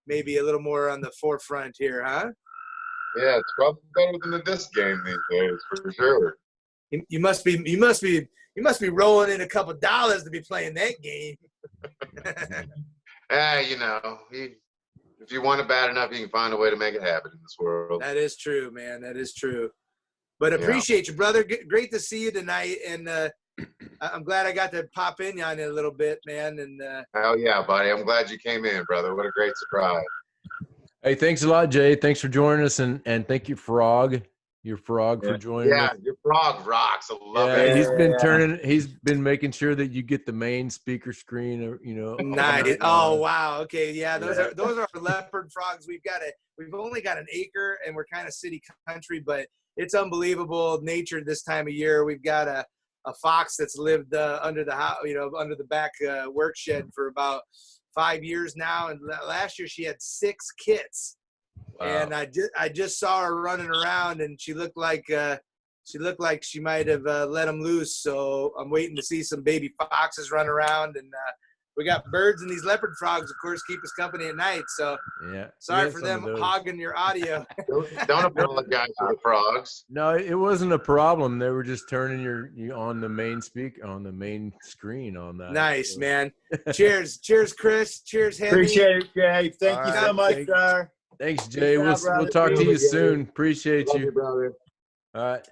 maybe a little more on the forefront here, huh? Yeah, it's probably better than the disc game these days, for sure. You must be rolling in a couple dollars to be playing that game. If you want it bad enough, you can find a way to make it happen in this world. That is true, man. That is true. But appreciate you, brother. Great to see you tonight, and I'm glad I got to pop in on it a little bit, man. And hell yeah, buddy! I'm glad you came in, brother. What a great surprise. Hey, thanks a lot, Jay. Thanks for joining us, and thank you, Frog. Your Frog for joining us. Yeah, your Frog rocks. I love it. He's been making sure that you get the main speaker screen. Nice. Oh wow. Okay. Yeah. Those are our leopard frogs. We've only got an acre, and we're kind of city country, but it's unbelievable nature this time of year. We've got a fox that's lived under the house, under the back work shed for about 5 years now. And last year she had 6 kits. Wow. And I just saw her running around, and she looked like she might have let them loose. So I'm waiting to see some baby foxes run around, and we got birds, and these leopard frogs, of course, keep us company at night. So sorry for them hogging your audio. Don't apologize to the frogs. No, it wasn't a problem. They were just turning you on the main screen on that. Nice, man. Cheers, Chris. Cheers, Hemi. Appreciate it, Jay. Thank you so much, sir. Thanks, Jay. We'll talk to you soon. Appreciate Love you. you, brother. All right.